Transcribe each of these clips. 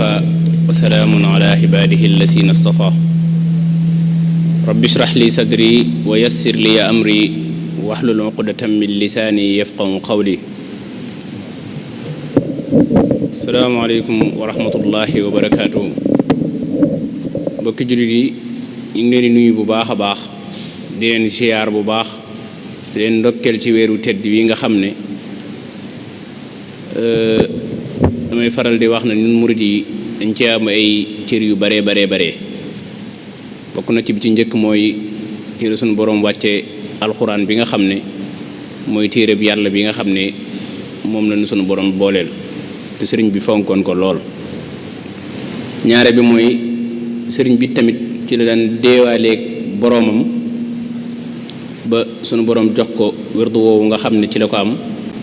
kafa wa salaamun ala ibaadihi allazina stafa rabbi shrah li sadri wa yassir li amri wahlul uqdatan min lisaani yafqahu qawli. asalaamaaleykum wa rahmatullahi wa barakaatuhu. mbokki jullit yi ñu ngi leen di nuyu bu baax a baax, di leen ziyaar bu baax, di leen ndokkeel ci weeru tedd wi nga xam ne damay faral di wax na ñun murid yi dañ ci am ay cër yu bare bokk na ci bi ci njëkk mooy téere suñu boroom wàcce alxuraan bi nga xam ne mooy téere bi yàlla bi nga xam ne moom la ñu suñu boroom booleel te sëriñ bi fonkoon ko lool. ñaare bi mooy sëriñ bi tamit ci la daan deewaaleeg boroomam ba sunu boroom jox ko wérdu woowu nga xam ne ci la ko am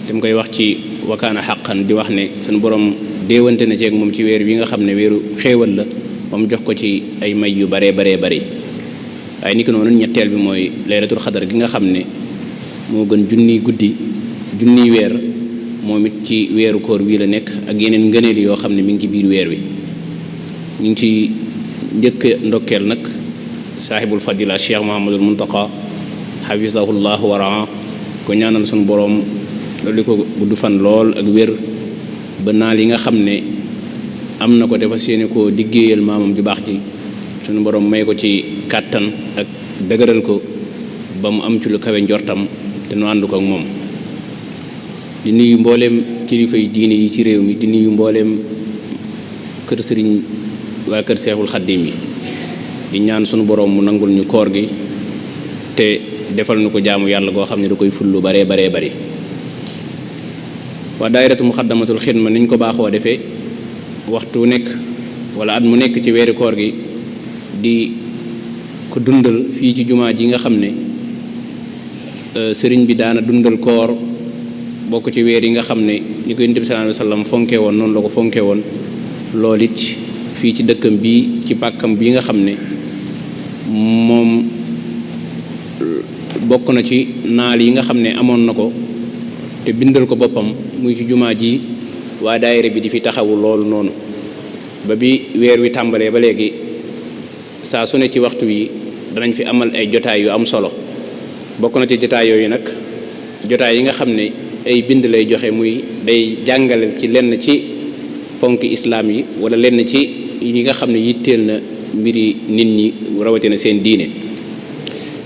te mu koy wax ci wakaana xaqan di wax ne sunu boroom déewante na ceeg moom ci weer wi nga xam ne weeru xéewal la moom jox ko ci ay may yu bare waaye ni ko noonu ñetteel bi mooy laylatul xadar gi nga xam ne moo gën junniy guddi junniy weer moom it ci weeru koor wii la nekk ak yeneen ngëneel yoo xam ne mi ngi ci biir weer wi. ñu ngi ci njëkk ndokkeel nag saahibul fadila cheikh Muhammadul Muntaqa xafisahullahu waraa ko ñaanal sunu boroom loolu ko gudd fan lool ak wér ba naal yi nga xam ne am na ko dafa séene koo liggéeyal maamam ju baax ji sunu boroom may ko ci kàttan ak dëgëral ko ba mu am ci lu kawe njortam te nu ànd ko ak moom. di nuyu mbooleem kilifa yi diine yi ci réew mi, di nuyu mbooleem kër sëriñ waa kër seexul xaddim yi, di ñaan sunu boroom mu nangul ñu koor gi te defal nu ko jaamu yàlla goo xam ne da koy fullu baree bari. waa daayiratu muxaddamatul xidma niñ ko baaxoo defee waxtu nekk wala at mu nekk ci weeri koor gi di ko dundal fii ci jumaa ji nga xam ne sëriñ bi daana dundal koor bokk ci weer yi nga xam ne ni ko Yonent bi sallallahu alayhi wasallam fonke woon noonu la ko fonke woon loolu it fii ci dëkkam bi ci pàkkam bi nga xam ne moom bokk na ci naal yi nga xam ne amoon na ko te bindal ko boppam muy ci jumaa ji waa daayira bi di fi taxawu loolu noonu ba bi weer wi tàmbalee ba léegi saa su ne ci waxtu wi danañ fi amal ay jotaay yu am solo. bokk na ci jotaay yooyu nag jotaay yi nga xam ne ay bind lay joxe muy day jàngale ci lenn ci ponk islaam yi wala lenn ci yi nga xam ne yitteel na mbiri nit ñi rawatina seen diine.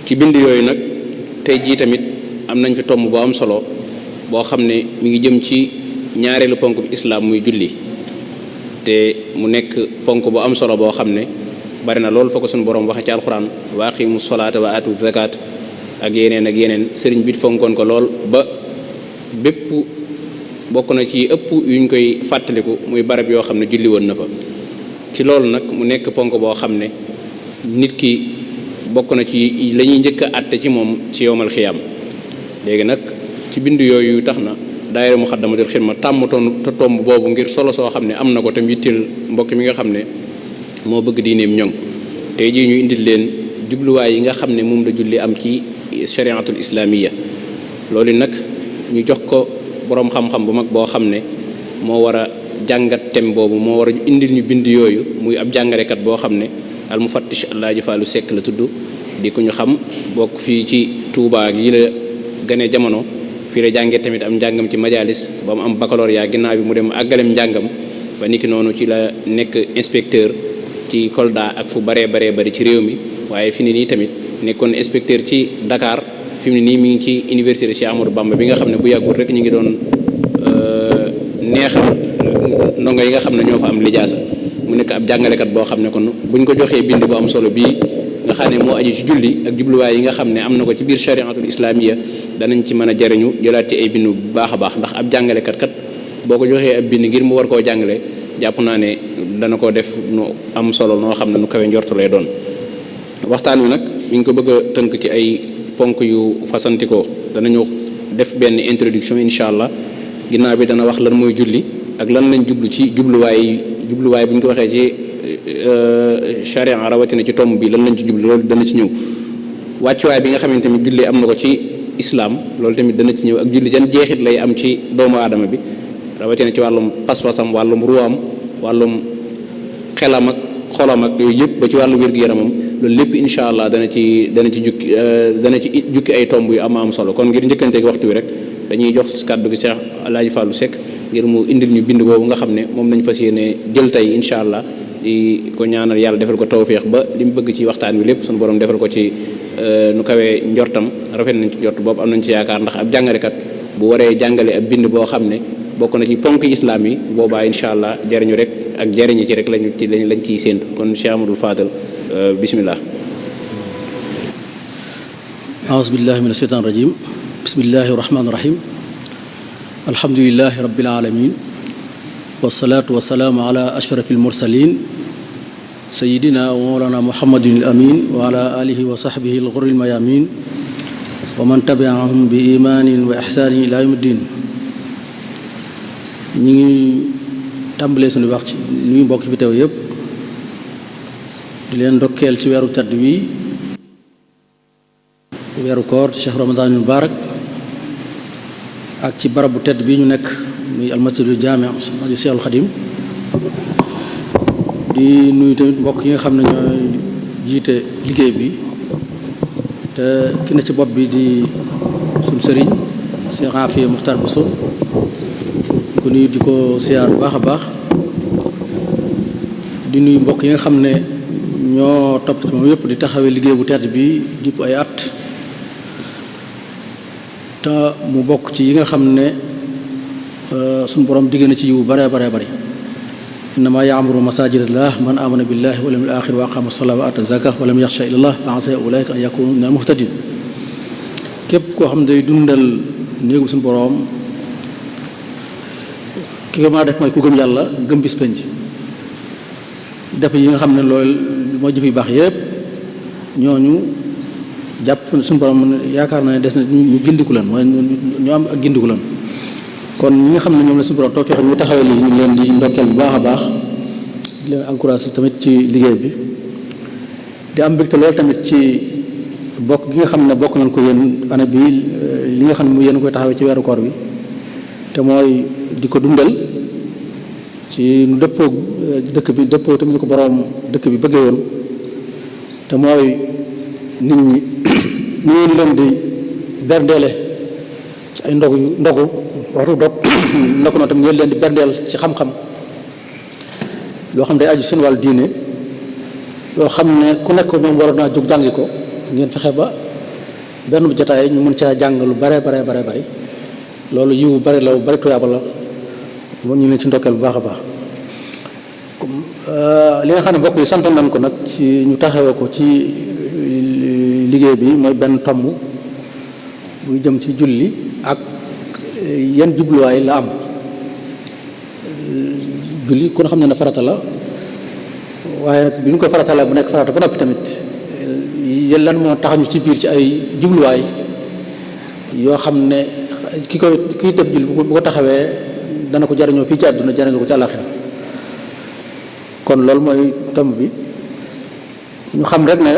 ci bind yooyu nag tey jii tamit am nañ fi tomb bu am solo boo xam ne mi ngi jëm ci ñaareelu ponk bi islaam muy julli te mu nekk ponk bu am solo boo xam ne bari na loolu fa ko suñu borom waxe ci alxuraan wa aqimu salaata wa aatu zakat ak yeneen sëriñ bi fonkoon ko lool ba bépp bokk na ci ëpp yuñ koy fàttaliku muy barab yoo xam ne julli woon na fa. ci loolu nag mu nekk ponk boo xam ne nit ki bokk na ci la ñuy njëkk a àtte ci moom ci yowmal xiyaam. léegi nag ci bind yooyu tax na daayira muxaddamatul xidma tàmmatoon te tomb boobu ngir solo soo xam ne am na ko tam yitteel mbokk mi nga xam ne moo bëgg diineem ñoŋ. tey jii ñu indil leen jubluwaay yi nga xam ne moom la julli am ci shariatul islaamiya. loolu nag ñu jox ko boroom xam-xam bu mag boo xam ne moo war a jàngat thème boobu, moo war a indil ñu bind yooyu muy ab jàngalekat boo xam ne al mufattish Alaaji Faalu Sekk la tudd, di ko ñu xam bokk fii ci Touba gi la gane jamono. fii la jàngee tamit am njàngam ci majalis ba mu am baccalauréat ginnaaw bi mu dem àggalem njàngam ba niki noonu ci la nekk inspecteur ci Kolda ak fu bari ci réew mi. waaye fi ni nii tamit nekkoon inspecteur ci Dakar, fi mu ne nii mi ngi ci université Cheikh Amadou Bamba bi nga xam ne bu yàggul rek ñu ngi doon neexal ndongo yi nga xam ne ñoo fa am lijaasa. mu nekk ab jàngalekat boo xam ne kon buñ ko joxee bind bu am solo bii nga xam ne moo aju ci julli ak jubluwaay yi nga xam ne am na ko ci biir shariatul islaamiya danañ ci mën a jariñu jëlaat ci ay bind bu baax a baax. ndax ab jàngalekat kat boo ko joxee ab bind ngir mu war koo jàngale jàpp naa ne dana ko def nu am solo noo xam ne nu kawe njortu lay doon. waxtaan wi nag mi ngi ko bëgg a tënk ci ay ponk yu fasantikoo. danañu def benn introduction incha allah, ginnaaw bi dana wax lan mooy julli ak lan lañ jublu ci jubluwaay bu ñu ko waxee ci charia rawatina ci tomb bi lan lañ ci jublu, loolu dana ci ñëw. wàccuwaay bi nga xamante ni julli am na ko ci islaam, loolu tamit dana ci ñëw ak julli jan jeexit lay am ci doomu aadama bi rawatina ci wàllum pas-pasam, wàllum ruwaam, wàllum xelam ak xolam ak yooyu yëpp ba ci wàllu wér-gu-yaramam loolu lépp incha allah dana ci jukki ay tomb yu am solo. kon ngir njëkkanteeg waxtu wi rek dañuy jox kàddu gi Cheikh Alaaji Fallou Seck ngir mu indil ñu bind boobu nga xam ne moom lañ fas yéene jël tey incha allah di ko ñaanal yàlla defal ko tawféex ba li mu bëgg ci waxtaan wi lépp suñu borom defal ko ci nu kawee njortam. rafet nañ ci njort boobu am nañ ci yaakaar ndax ab jàngalekat bu waree jàngale ab bind boo xam ne bokk na ci ponk islam yi boobaa incha allah jariñu rek ak jariñi ci rek lañ ciy séentu. kon Cheikh Amadou Fadal bismillah. aouzu billahi min asheytan rajim bismillahi rahmani rahim alhamdulilahi rabbil alamin wasalaatu wasalaamu ala ashrafil mursalin sayidina wa mawlana muhammadin al amin wa ala alihi wa sahbihi al ghurril mayamin wa man tabiahum bi imanin wa ihsanin ila yawmi ddin. ñi ngi tàmbalee suñu wax ci nuyu mbokk ci fi teew yëpp di leen ndokkeel ci weeru tedd wi weeru koor cheikh ramadan mubarak ak ci barab bu tedd bi ñu nekk muy almasjidul jaami aju Seexul Xadim di nuyu tamit mbokk yi nga xam ne ñooy jiite liggéey bi te ki ne ci bopp bi di suñ sëriñ Cheikh Afia Muxtar Bousso ko nuyu di ko siyaar bu baax a baax di nuyu mbokk yi nga xam ne ñoo topp ci moom yëpp di taxawee liggéey bu tedd bi dipp ay at te mu bokk ci yi nga xam ne suñu borom digg na ci yiwu bare bare bari innama yaamuru masajidallah man amana billahi wal yawmil axir wa aqama salata wa ata zaka wa lam yaxsha illallah fa asa ulaika an yakunu min al muhtadin. képp koo xam ne day dundal néegu suñu borom ki ko maa def mooy ku gëm yàlla gëm bis penc def yi nga xam ne loolu mooy jëf yu baax yépp ñooñu jàpp suñu borom yaakaar naa ne des na ñu gindiku leen mooy ñu am ak gindiku leen. kon ñi nga xam ne ñoom la suñu borom tawfeex ñu taxawee lii ñu leen di ndokkeel bu baax a baax di leen encouragé tamit ci liggéey bi di am mbégte loolu tamit ci bokk gi nga xam ne bokk nañ ko yéen année bi li nga xam ne mu yéen koy taxawee ci weeru koor bi te mooy di ko dundal ci nu dëppoo dëkk bi dëppoo tamit ko borom dëkk bi bëggee woon te mooy nit ñi ñu ngi leen di berdeele ci ay ndogu waxtu dog ndok na tam ngeen leen di berdeel ci xam-xam loo xam ne day aju seen wàllu diine loo xam ne ku nekk ñoom waroon naa jóg jàngi ko ngeen fexe ba benn bu jotaay ñu mën caa jàng lu bare bari loolu yiwu bari la bari tuyaaba la moom ñu leen ci ndokkeel bu baax a baax li nga xam ne mbokk yi sant nañ ko nag ci ñu taxawee ko ci liggéey bi mooy benn tomb buy jëm ci julli ak yan jubluwaay la am. julli kon xam ne ne farata la waaye nag bi ñu koy farata la bu nekk farata ba noppi tamit lan moo tax ñu ci biir ci ay jubluwaay yoo xam ne kiy def julli bu ko taxawee dana ko jariñoo fii ci àdduna jariñoo ko ci àllaaxira kon loolu mooy tomb bi ñu xam rek ne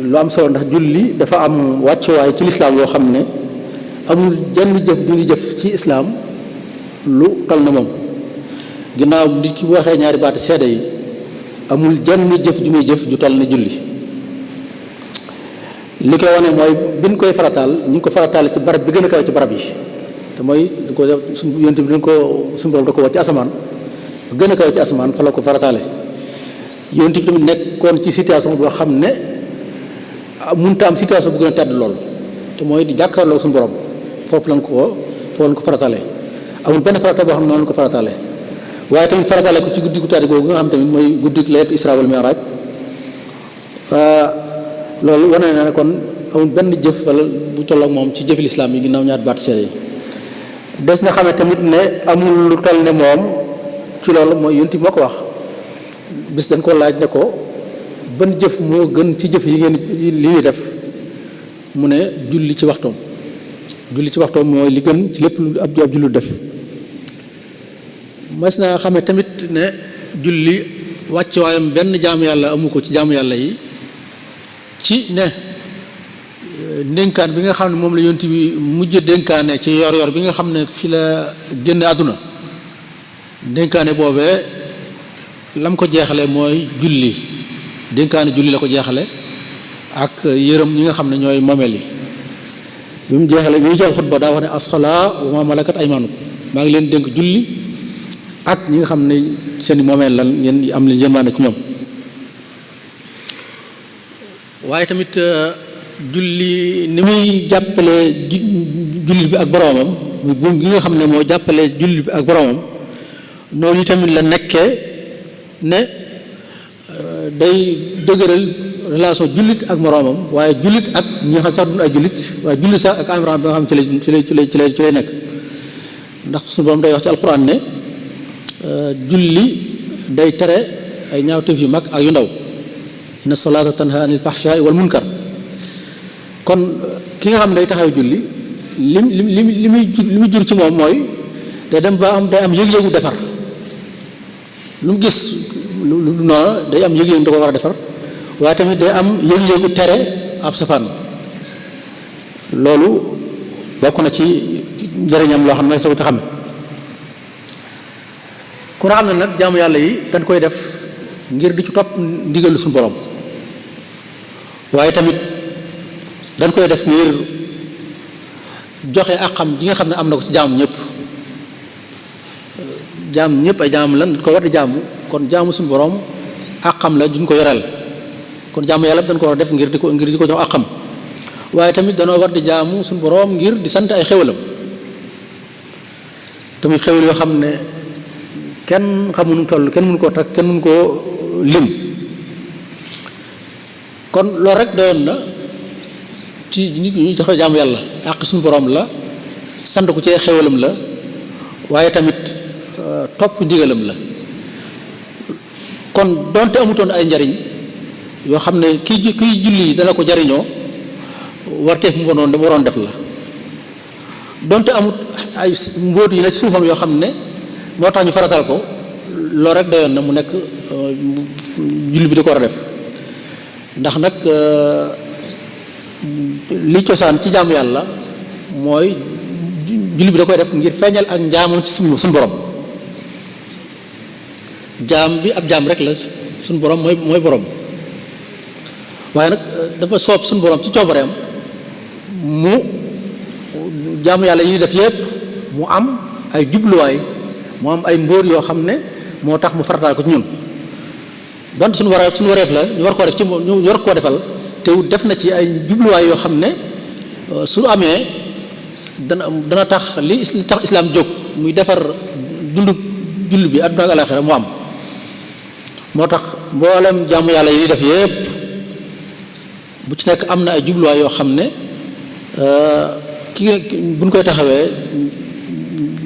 lu am solo ndax julli dafa am wàccuwaay ci lislaam yoo xam ne amul jenn jëf ju ñu jëf ci islaam lu toll na moom ginnaaw nit ki bu waxee ñaari baati seede yi amul jenn jëf ju muy jëf ju toll na julli li koy wane mooy biñ koy farataal ñu ngi ko farataale ci barab bi gën a kaw ci barab yi te mooy da ko suñu yonent bi dañ ko suñu borom da ko wax ci asamaan gën a kaw ci asamaan fa la ko farataale yonent bi tamit nekkoon ci situation boo xam ne mënut a am situation bu gën a tedd lool te mooy di jàkkaarloo suñu borom foofu lañ ko farataale amul benn farata boo xam ne noonu ko farataale waaye tamit farataale ko ci guddi gu tedd googu nga xam tamit mooy guddi laylatul Isra wal Mi'raj loolu wane na ne kon amul benn jëf wala bu toll ak moom ci jëfi lislaam yi ginnaaw ñaar baat seede yi des na xamee tamit ne amul lu toll ne moom ci loolu mooy yonent bi moo ko wax bis dañ ko laaj ne ko ban jëf moo gën ci jëf yi ngeen li ñuy def mu ne julli ci waxtoom mooy li gën ci lépp lu ab jullu def mas naa xamee tamit ne julli wàcc waayam benn jaamu yàlla amu ko ci jaamu yàlla yi ci ne ndénkaan bi nga xam ne moom la yonent bi mujj dénkaane ci yor bi nga xam ne fi la génn àdduna ndénkaane boobee lam ko jeexale mooy julli dénkaane julli la ko jeexale ak yërëm ñi nga xam ne ñooy moomeel yi bi mu jeexale bi mu jeexal xutba daa wax ne as-salaa wa ma malakat aymanukum maa ngi leen dénk julli ak ñi nga xam ne seeni moomeel lan ngeen am leen yërmaande ci ñoom waaye tamit julli ni muy jàppale jullit bi ak boroomam muy buum gi nga xam ne moo jàppale jullit bi ak boroomam noonu tamit la nekkee ne day dëgëral relation jullit ak moroomam waaye jullit ak ñi nga xam sax duñ ay jullit waaye jullit sax ak environnement bi nga xam ci lay nekk ndax suñu borom day wax ci alxuraan ne julli day tere ay ñaawteef yu mag ak yu ndaw inna salaata tanha anil fahshaai wal munkar kon ki nga xam ne day taxaw julli li muy jur ci moom mooy day dem ba day am yëg-yëgu defar lu mu gis lu noonu day am yëg-yëgu da ko war a defar waaye tamit day am yëg-yëgu tere ab safaan loolu bokk na ci njëriñam loo xam ne soo ko xam ku na xam ne nag jaamu yàlla yi dañ koy def ngir di ci topp ndigalu suñu borom waaye tamit dañ koy def ngir joxe àqam ji nga xam ne am na ko ci jaamu ñëpp jaam ñëpp ay jaam lan dañ ko war di jaamu kon jaamu suñu borom àqam la duñ ko yoreel kon jaamu yàlla dañ ko war a def ngir di ko jox àqam waaye tamit danoo war di jaamu suñu borom ngir di sant ay xéwalam tamit xéwal yoo xam ne kenn xamuñu toll kenn mënu koo takk kenn mënu koo lim kon loolu rek doyoon na ci nit ñi dafa jaamu yàlla àq suñu borom la sant ko ci ay xéwalam la waaye tamit topp ndigalam la kon donte amutoon ay njariñ yoo xam ne kiy julli dana ko jariñoo warteef mu waroon def la donte amut ay mbóot yi ne ci suufam yoo xam ne moo tax ñu faratal ko loolu rek doyoon na mu nekk julli bi di ko war a def ndax nag li cosaan ci jaamu yàlla mooy julli bi da koy def ngir feeñal ak njaamam ci suñu borom jaam bi ab jaam rek la suñu borom mooy borom waaye nag dafa soob suñu borom ci coobareem mu jaamu yàlla yi def yépp mu am ay jubluwaay mu am ay mbóor yoo xam ne moo tax mu farataal ko ci ñun donte suñu wareef la ñu war koo def ci ñu war koo defal te def na ci ay jubluwaay yoo xam ne su amee dana tax li tax islaam jóg muy defar dundu julli bi àdduna ak alaxira mu am moo tax mboolem jaamu yàlla yi def yépp bu ci nekk am na ay jubluwaay yoo xam ne buñ koy taxawee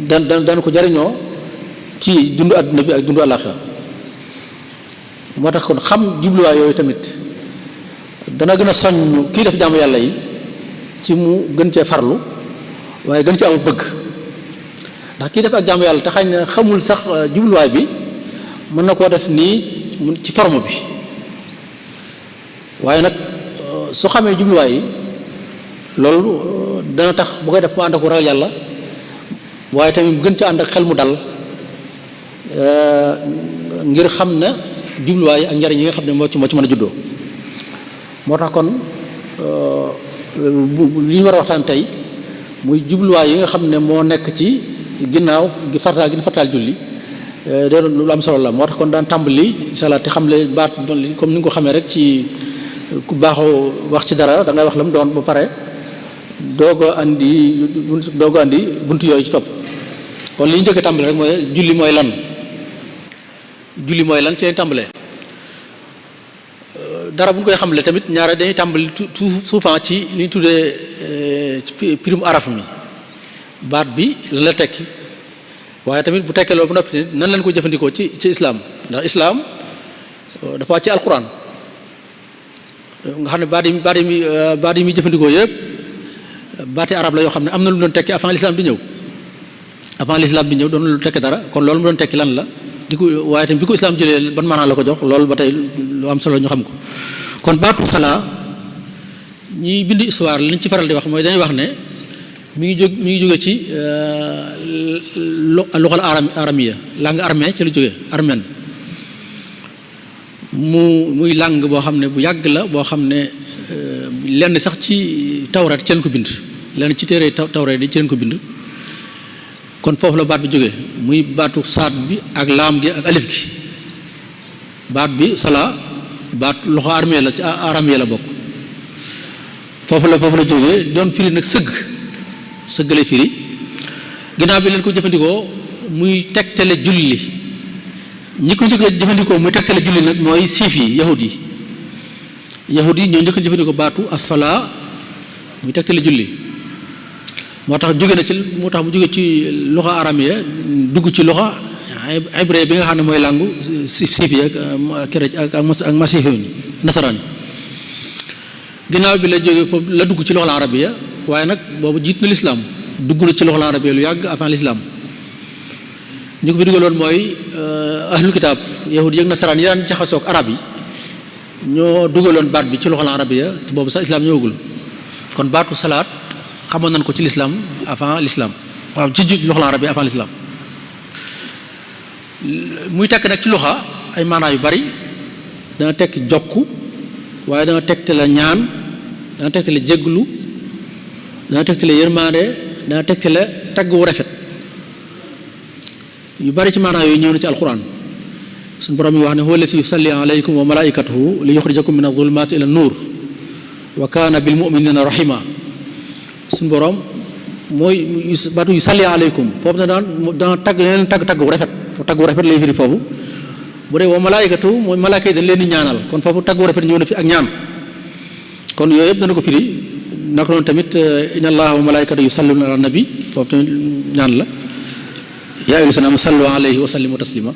dan ko jariñoo ci dundu àdduna bi ak dundu alaxira moo tax kon xam jubluwaay yooyu tamit dana gën a soññ kii def jaamu yàlla yi ci mu gën cee farlu waaye gën ci amul bëgg ndax kii def ak jaamu yàlla te xañ na xamul sax jubluwaay bi mën na koo def nii ci forme bi waaye nag su xamee jubluwaay yi loolu dana tax bu koy def mu ànd ak ragal yàlla waaye tamit gën ci ànd ak xel mu dal ngir xam ne jubluwaay yi ak njariñ yi nga xam ne moo ci mën a juddoo moo tax kon li ñu war a waxtaan tey muy jubluwaay yi nga xam ne moo nekk ci ginnaaw gi fartaal julli doon lu am solo la moo tax kon daan tàmbali incha allah te xam le baat comme ni nga ko xamee rek ci ku baaxoo wax ci dara da ngay wax la mu doon ba pare doog a andi buntu yooyu ci topp kon li ñu njëkk a tàmbali rek mooy julli mooy lan ci lañ tàmbalee dara bu ñu koy xamle tamit ñaare dañuy tàmbali souvent ci li ñu tuddee pirum araf mi baat bi lan la tekki waaye tamit bu tekkee loolu bu noppi nan lañ ko jëfandikoo ci islaam ndax islaam dafa wàcc ci alquran nga xam ne baat yi muy jëfandikoo yëpp baati arab la yoo xam ne am na lu mu doon tekki avant l'islam di ñëw doon lu tekki dara kon loolu mu doon tekki lan la di ko waaye tamit bi ko islaam jëlee ban maanaa la ko jox loolu ba tey lu am solo ñu xam ko kon baatu salaa ñiy bind histoire li ñu ci faral di wax mooy dañuy wax ne mi ngi jóge ci luxal aramiya langue armée ci la jógee armène muy làng boo xam ne bu yàgg la boo xam ne lenn sax ci tawraat ci leen ko bind lenn ci téere tawraat yi ci leen ko bind kon foofu la baat bi jógee muy baatu saat bi ak laam gi ak alif gi baat bi sala baat loxo armée la ci aramee la bokk foofu la jógee doon firi nag sëgg lay firi ginnaaw bi leen ko jëfandikoo muy tegtale julli ñi ko njëkk a jëfandikoo muy tegtale julli nag mooy siif yi yahud yi ñoo njëkk a jëfandikoo baatu as-salaa muy tegtale julli moo tax mu jóge ci loxo aramiya dugg ci loxo hébreu bi nga xam ne mooy làngu siif yi ak masiix yi nasaraan ginnaaw bi la jóge foofu la dugg ci loxo la arabiya waaye nag boobu jiit na lislaam dugg na ci loxo la arabiya lu yàgg avant lislaam ñu ko fi dugaloon mooy ahlul kitaab yahud yi ak nasaraan yi daan jaxasoo ak arab yi ñoo dugaloon baat bi ci loxo la arabiya te boobu sax islaam ñëwagul kon baatu salaat xamoon nañ ko ci lislaam avant lislaam waaw ci loxo la arabiya avant lislaam muy tekk nag ci loxo ay maanaa yu bari dana tekk jokku waaye dana tegtale ñaan dana tegtale jégglu dana tegtale yërmaande dana tegtale tagg wu rafet yu bari ci maanaa yooyu ñëw na ci alquran suñu borom yi wax ne huwa allati yusalli alaykum wa malaikatuhu li yuxrijakum min adh-dhulumati ila an-nur wa kana bil mu'minina rahima suñu borom mooy baatu yusalli alaykum foofu na dana tagg leen tagg wu rafet lay firi foofu bu dee wa malaikatuhu mooy malaaka yi dañ leen di ñaanal kon foofu tagg wu rafet ñëw na fi ak ñaan kon yooyu yëpp dana ko firi naka noonu tamit inna allaha wa malaikatahu yusalluna ala nabi foofu tamit ñaan la yaa ayyuhal lazina aamanu sallu alayhi wa sallimu taslima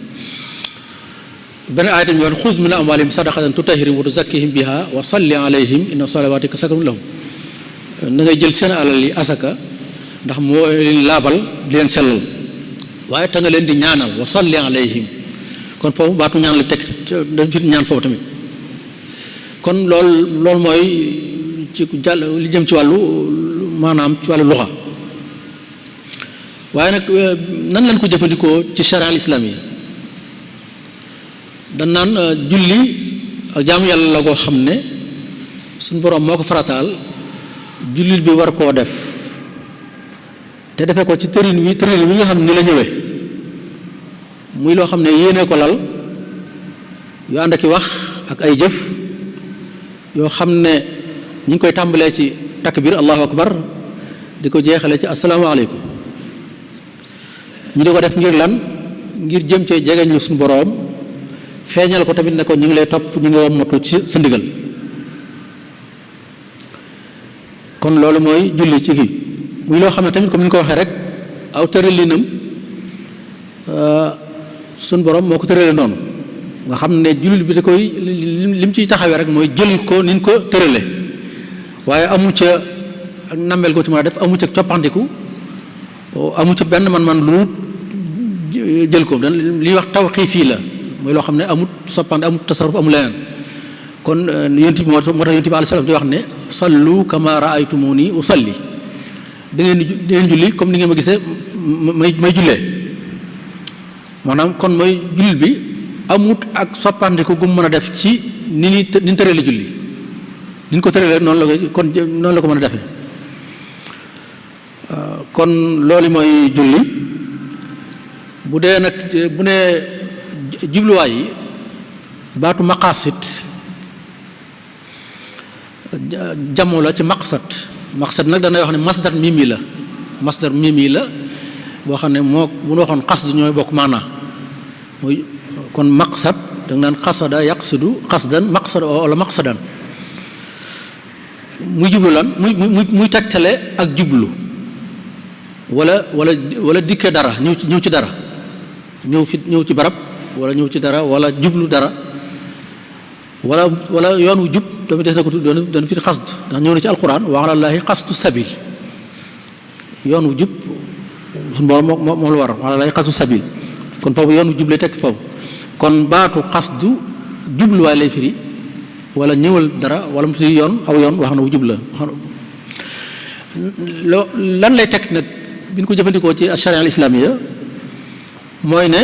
benn aaya tamit wax xuz min amwaalihim sadaqatan tutahhiruhum wa tuzakkihim biha wa salli alayhim inna salawatika sakanun lahum na ngay jël seen alal yi asaka ndax moo leen laabal di leen sellal waaye te nga leen di ñaanal wa salli alayhim kon foofu baatu ñaan la teg dañ fi ñaan foofu tamit kon loolu mooy ci jàll li jëm ci wàllu maanaam ci wàllu luxa waaye nag nan lañ ko jëfandikoo ci charia al islaam yi dañ naan julli ak jaamu yàlla la koo xam ne suñu boroom moo ko farataal jullit bi war koo def te defee ko ci tërin wi nga xam ne ni la ñëwee muy loo xam ne yéene ko lal yu ànd ak i wax ak ay jëf yoo xam ne ñu ngi koy tàmbalee ci takbir allahu akbar di ko jeexale ci asalaamaaleykum ñu di ko def ngir lan ngir jëm cee jegeñ lu suñu boroom feeñal ko tamit ne ko ñu ngi lay topp ñu ngi wommatu ci sa ndigal kon loolu mooy julli ci kii muy loo xam ne tamit comme ni ñu ko waxee rek aw tëralinam suñu boroom moo ko tërale noonu nga xam ne jullit bi da koy lim ciy taxawee rek mooy jël ko ni ñu ko tërale waaye amu ca ak nammeel ko ci mën a def amu ca coppandiku amu ca benn man lu jël ko li wax tawqiif fii la mooy loo xam ne amut soppandi amut tasarruf amul leneen kon yonent bi moo tax yonent bi alayhi salaam di wax ne sallu kama raaytumuni usalli da ngeen julli comme ni ngeen ma gisee may jullee maanaam kon mooy jullit bi amut ak soppandiku gu mu mën a def ci ni ñu tërale julli ni ñu ko tërale noonu la ko mën a defee kon loolu mooy julli bu dee nag bu ne jubluwaay yi baatu maqasit jamoo la ci maqsad nag danay wax ne masdar mimi la boo xam ne moo bu ñu waxoon xasd ñooy bokk maanaa mooy kon maqsad da nga naan xasada yaqsidu xasdan maqsad wala maqsadan muy jublu lan muy tegtale ak jublu wala dikke dara ñëw ci dara ñëw ci barab wala ñëw ci dara wala jublu dara wala yoon wu jub tamit des na ko doon fi xasd ndax ñëw na ci alquran wa alallaahi xasdu sabil yoon wu jub suñu borom moo la war wa alallaahi xasdu sabil kon foofu yoon wu jub lay tekk foofu kon baatu xasdu jubluwaay lay firi wala ñëwal dara wala mu si yoon aw yoon wax na wu jub la lan lay tekk nag bi ñu ko jëfandikoo ci charia al islamiya mooy ne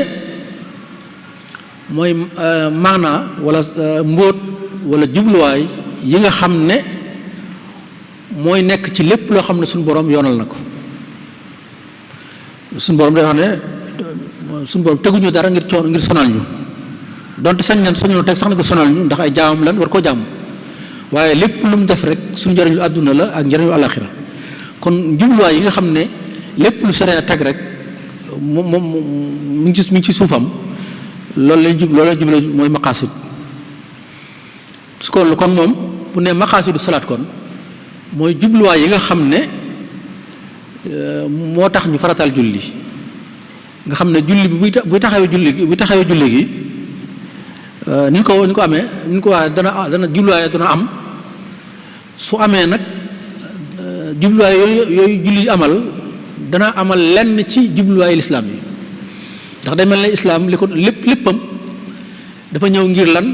mooy maanaa wala mbóot wala jubluwaay yi nga xam ne mooy nekk ci lépp loo xam ne suñu borom yoonal na ko. suñu borom day wax ne suñu borom teguñu dara ngir sonal ñu donte sañ nañ suñu teg sax na ko sonal ñu ndax ay jaamam lan war koo jàmm waaye lépp lu mu def rek suñu njëriñu àdduna la ak njëriñu àllaaxira kon jubluwaay yi nga xam ne lépp lu sore teg rek moom mi ngi ci suufam loolu lañ jublu mooy maqaasid su ko kon moom bu ne maqaasidu salaat kon mooy jubluwaay yi nga xam ne moo tax ñu faratal julli nga xam ne julli bi buy taxawee julli gi ni ñu ko amee ni ñu ko waxee dana jubluwaay dana am su amee nag jubluwaay yooyu julli amal dana amal lenn ci jubluwaayu lislaam yi ndax day mel ne islaam li ko léppam dafa ñëw ngir lan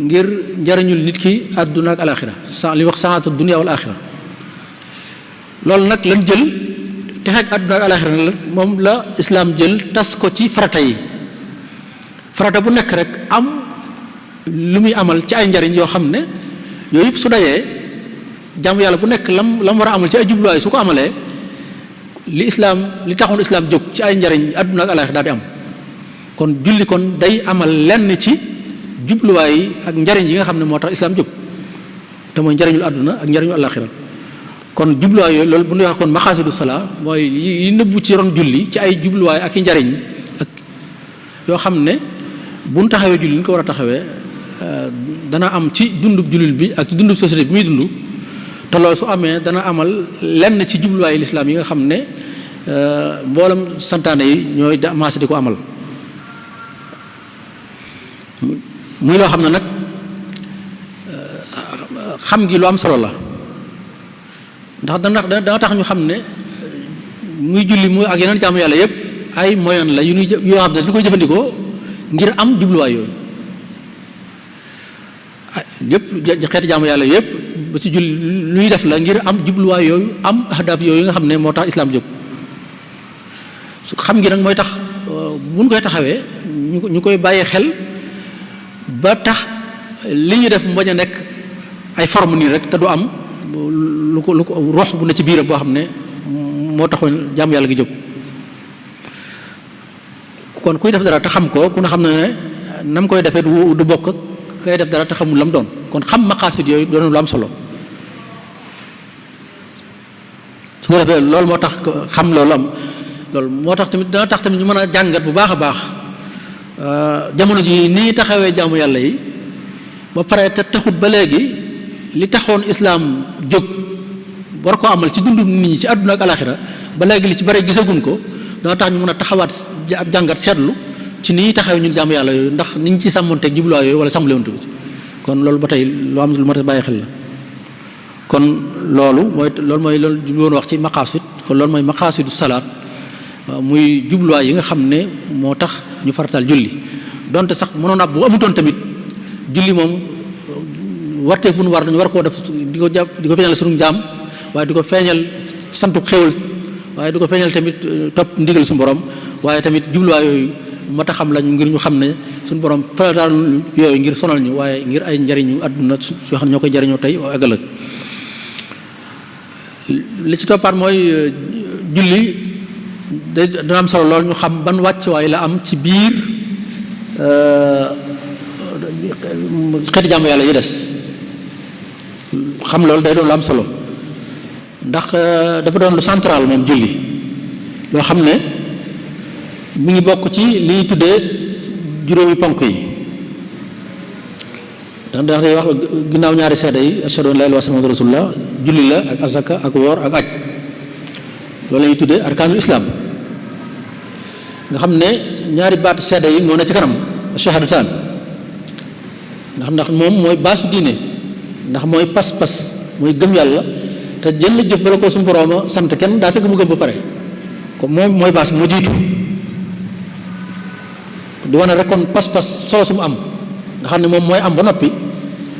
ngir njariñul nit ki àdduna ak alaxira li wax saxaatu dunya wal axira loolu nag lan jël texeeg àdduna ak alaxira nag moom la islaam jël tas ko ci farata yi farata bu nekk rek am lu muy amal ci ay njariñ yoo xam ne yooyu yëpp su dajee jaamu yàlla bu nekk lam war a amal ci ay jubluwaay su ko amalee li taxoon islaam jóg ci ay njariñ àdduna ak alaxira daal di am kon julli kon day amal lenn ci jubluwaay yi ak njariñ yi nga xam ne moo tax islaam jóg te mooy njariñul àdduna ak njariñul alaxira kon jubluwaay yooyu loolu bu ñu wax kon maqaasidu salaa mooy yi nëbbu ci ron julli ci ay jubluwaay ak i njariñ ak yoo xam ne bu ñu taxawee julli ñu ko war a taxawee dana am ci dundub jullit bi ak ci dundub société bi muy dund te loolu su amee dana amal lenn ci jubluwaayu lislaam yi nga xam ne mboolem santaane yi ñooy maase di ko amal muy loo xam ne nag xam gi lu am solo la ndax dana tax ñu xam ne muy julli muy ak yeneen jaamu yàlla yëpp ay moyen la yu ñuy yoo xam ne dañu koy jëfandikoo ngir am jubluwaay yooyu yëpp xeeti jaamu yàlla yëpp ba ci julli lu ñuy def la ngir am jubluwaay yooyu am ahdaaf yooyu nga xam ne moo tax islaam jóg su xam gi nag mooy tax buñ koy taxawee ñu koy bàyyi xel ba tax li ñuy def mbañ a nekk ay forme nii rek te du am lu ko rox bu ne ci biiram boo xam ne moo taxoon jaamu yàlla gi jóg kon kuy def dara te xam ko ku ne xam ne nam koy defee du bokk ak kay def dara te xamul lam doon kon xam maqaasid yooyu doon lu am solo su ko defee loolu moo tax xam loolu moo tax tamit dana tax tamit ñu mën a jàngat bu baax a baax jamono ji nii taxawee jaamu yàlla yi ba pare te taxut ba léegi li taxoon islaam jóg war koo amal ci dundu nit ñi ci àdduna ak alaxira ba léegi li ci bare gisaguñ ko dana tax ñu mën a taxawaat ab jàngat seetlu ci ni ñuy taxawee ñun jaamu yàlla yooyu ndax ni ñu ci sàmmonteeg jubluwaay yooyu wala sàmmlewuntu ci kon loolu ba tey lu am lu ma bàyyi xel la kon loolu mooy jubluwoon wax ci maqaasid kon loolu mooy maqaasidu salaat muy jubluwaay yi nga xam ne moo tax ñu farataal julli donte sax mënoon ab bu amutoon tamit julli moom wartee bu nu war dañu war koo def di ko feeñal sunu njaam waaye di ko feeñal santu xéwal waaye di ko feeñal tamit topp ndigal suñu borom waaye tamit jubluwaay yooyu mat a xam lañu ngir ñu xam ne suñu borom farataal yooyu ngir sonal ñu waaye ngir ay njariñu àdduna yoo xam ne ñoo koy jariñoo tey ak ëllëg li ci toppaat mooy julli dana am solo lool ñu xam ban wàccuwaay la am ci biir xeeti jàmm yàlla yi des xam loolu day doon lu am solo ndax dafa doon lu central moom julli loo xam ne mi ngi bokk ci li ñuy tuddee juróomi ponk yi ndax day wax ginnaaw ñaari seede yi ashhadu an laa ilaaha illallaah muhammadur rasulullah julli la ak azaka ak woor ak aj loolu la ñuy tuddee arkaanul islaam nga xam ne ñaari baat seede yi moo ne ci kanam shahadataan ndax moom mooy baasu diine ndax mooy pas-pas mooy gëm yàlla te jël la jëf bala ko suñu borooma sant kenn daa fekk mu gëm ba pare kon moom mooy baas moo jiitu di wane rek kon pas-pas solo su mu am nga xam ne moom mooy am ba noppi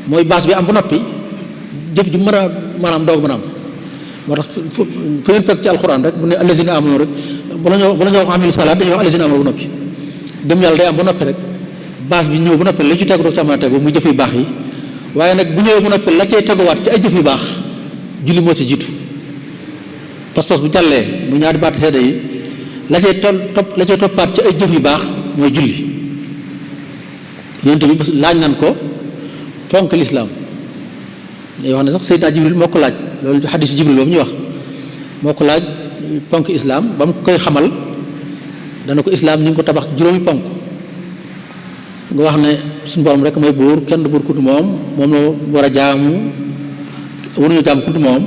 mooy baas bi am ba noppi jëf ju mën a maanaam doog mën a am moo tax fu ngeen fekk ci alxuraan rek bu ne allazina amanu rek bala ñoo wax amilu salaat dañuy wax allazina amanu ba noppi gëm yàlla day am ba noppi rek base bi ñëw bu noppi la ci tegu doog ci mën a tegu muy jëf yu baax yi waaye nag bu ñëwee bu noppi la cay teguwaat ci ay jëf yu baax julli moo ci jiitu pas-pas bu jàllee bu ñaari baati seede yi la cay toppaat ci ay jëf yu baax mooy julli yonent bi laaj nañ ko ponk lislaam day wax ne sax Seydina Jibril moo ko laaj loolu xadiisu Jibril boobu ñuy wax moo ko laaj ponk islaam ba mu koy xamal dana ko islaam ñu ngi ko tabax juróomi ponk nga wax ne suñu borom rek mooy buur kenn du buur kutu moom la war a jaamu waruñu jaam kutu moom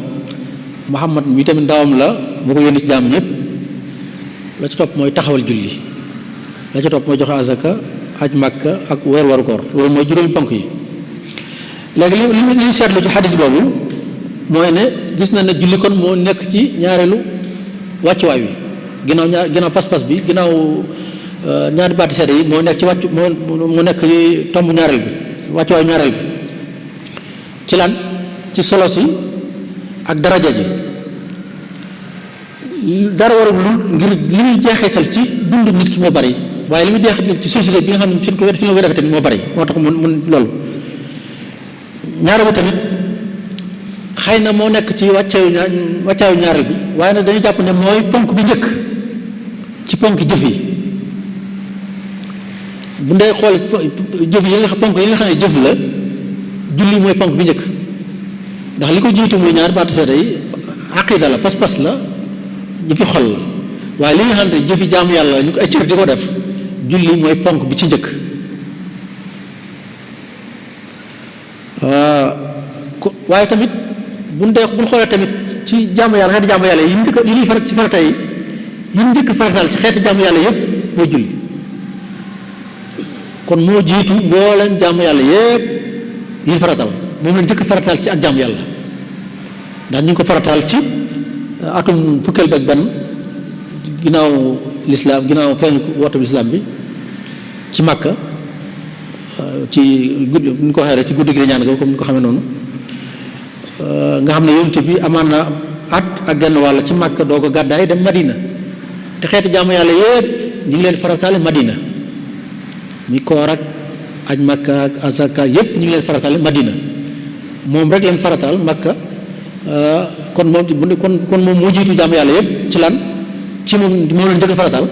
Muhammad mi tamit ndawam la moo ko yónni ci jaam ñëpp la ci topp mooy taxawal julli la ci topp mooy joxe azaka aj Makka ak waru koor loolu mooy juróomi ponk yi léegi li ñu seetlu ci xadis boobu mooy ne gis na ne julli kon moo nekk ci ñaareelu wàccuwaay wi ginnaaw pas-pas bi ginnaaw ñaari baati seede yi moo nekk ci moo nekk ci tomb ñaareel bi wàccuwaayu ñaareel bi ci lan ci solo si ak daraja ji dara warul ngir li muy jeexital ci dundu nit ki moo bari waaye li muy jeexital ci société bi nga xam ne fi ñu ko defee tamit moo bari moo tax mun loolu ñaareel bi tamit xëy na moo nekk ci wàccaayu ñaareel bi waaye nag dañu jàpp ne mooy ponk bi njëkk ci ponk jëf yi bu ndee xool jëf yi nga ponk yi nga xam ne jëf la julli mooy ponk bi njëkk ndax li ko jiitu muy ñaari baatu seede yi aqida la pas-pas la jëfi xol la waaye li nga xam ne jëfi jaamu yàlla ñu ko ay cër di ko def julli mooy ponk bi ci njëkk waaye tamit buñ xoolee tamit ci jaamu yàlla xeeti jaamu yàlla yi ñuy farat ci farata yi yi njëkk farataal ci xeeti jaamu yàlla yëpp mooy julli kon moo jiitu mbooleem jaamu yàlla yëpp yi ñu farataal moom la njëkk farataal ci ak jaamu yàlla ndax ñu ngi ko farataal ci atum fukkeel beeg benn ginnaaw lislaam ginnaaw feeñu woote bi lislaam bi ci Makka ci guddi ñu ko waxee rek ci guddi gi ñaan ga comme ni ko xamee noonu nga xam ne yonent bi amaan na at ak genn wàll ci Makka doo ko gàddaay dem Madina te xeeti jaamu yàlla yëpp ñu ngi leen farataale Madina mi koor ak aj Makka ak azaka yëpp ñu ngi leen farataale Madina moom rek leen farataal Makka kon moom moo jiitu jaamu yàlla yëpp ci lan ci moom leen njëkk farataal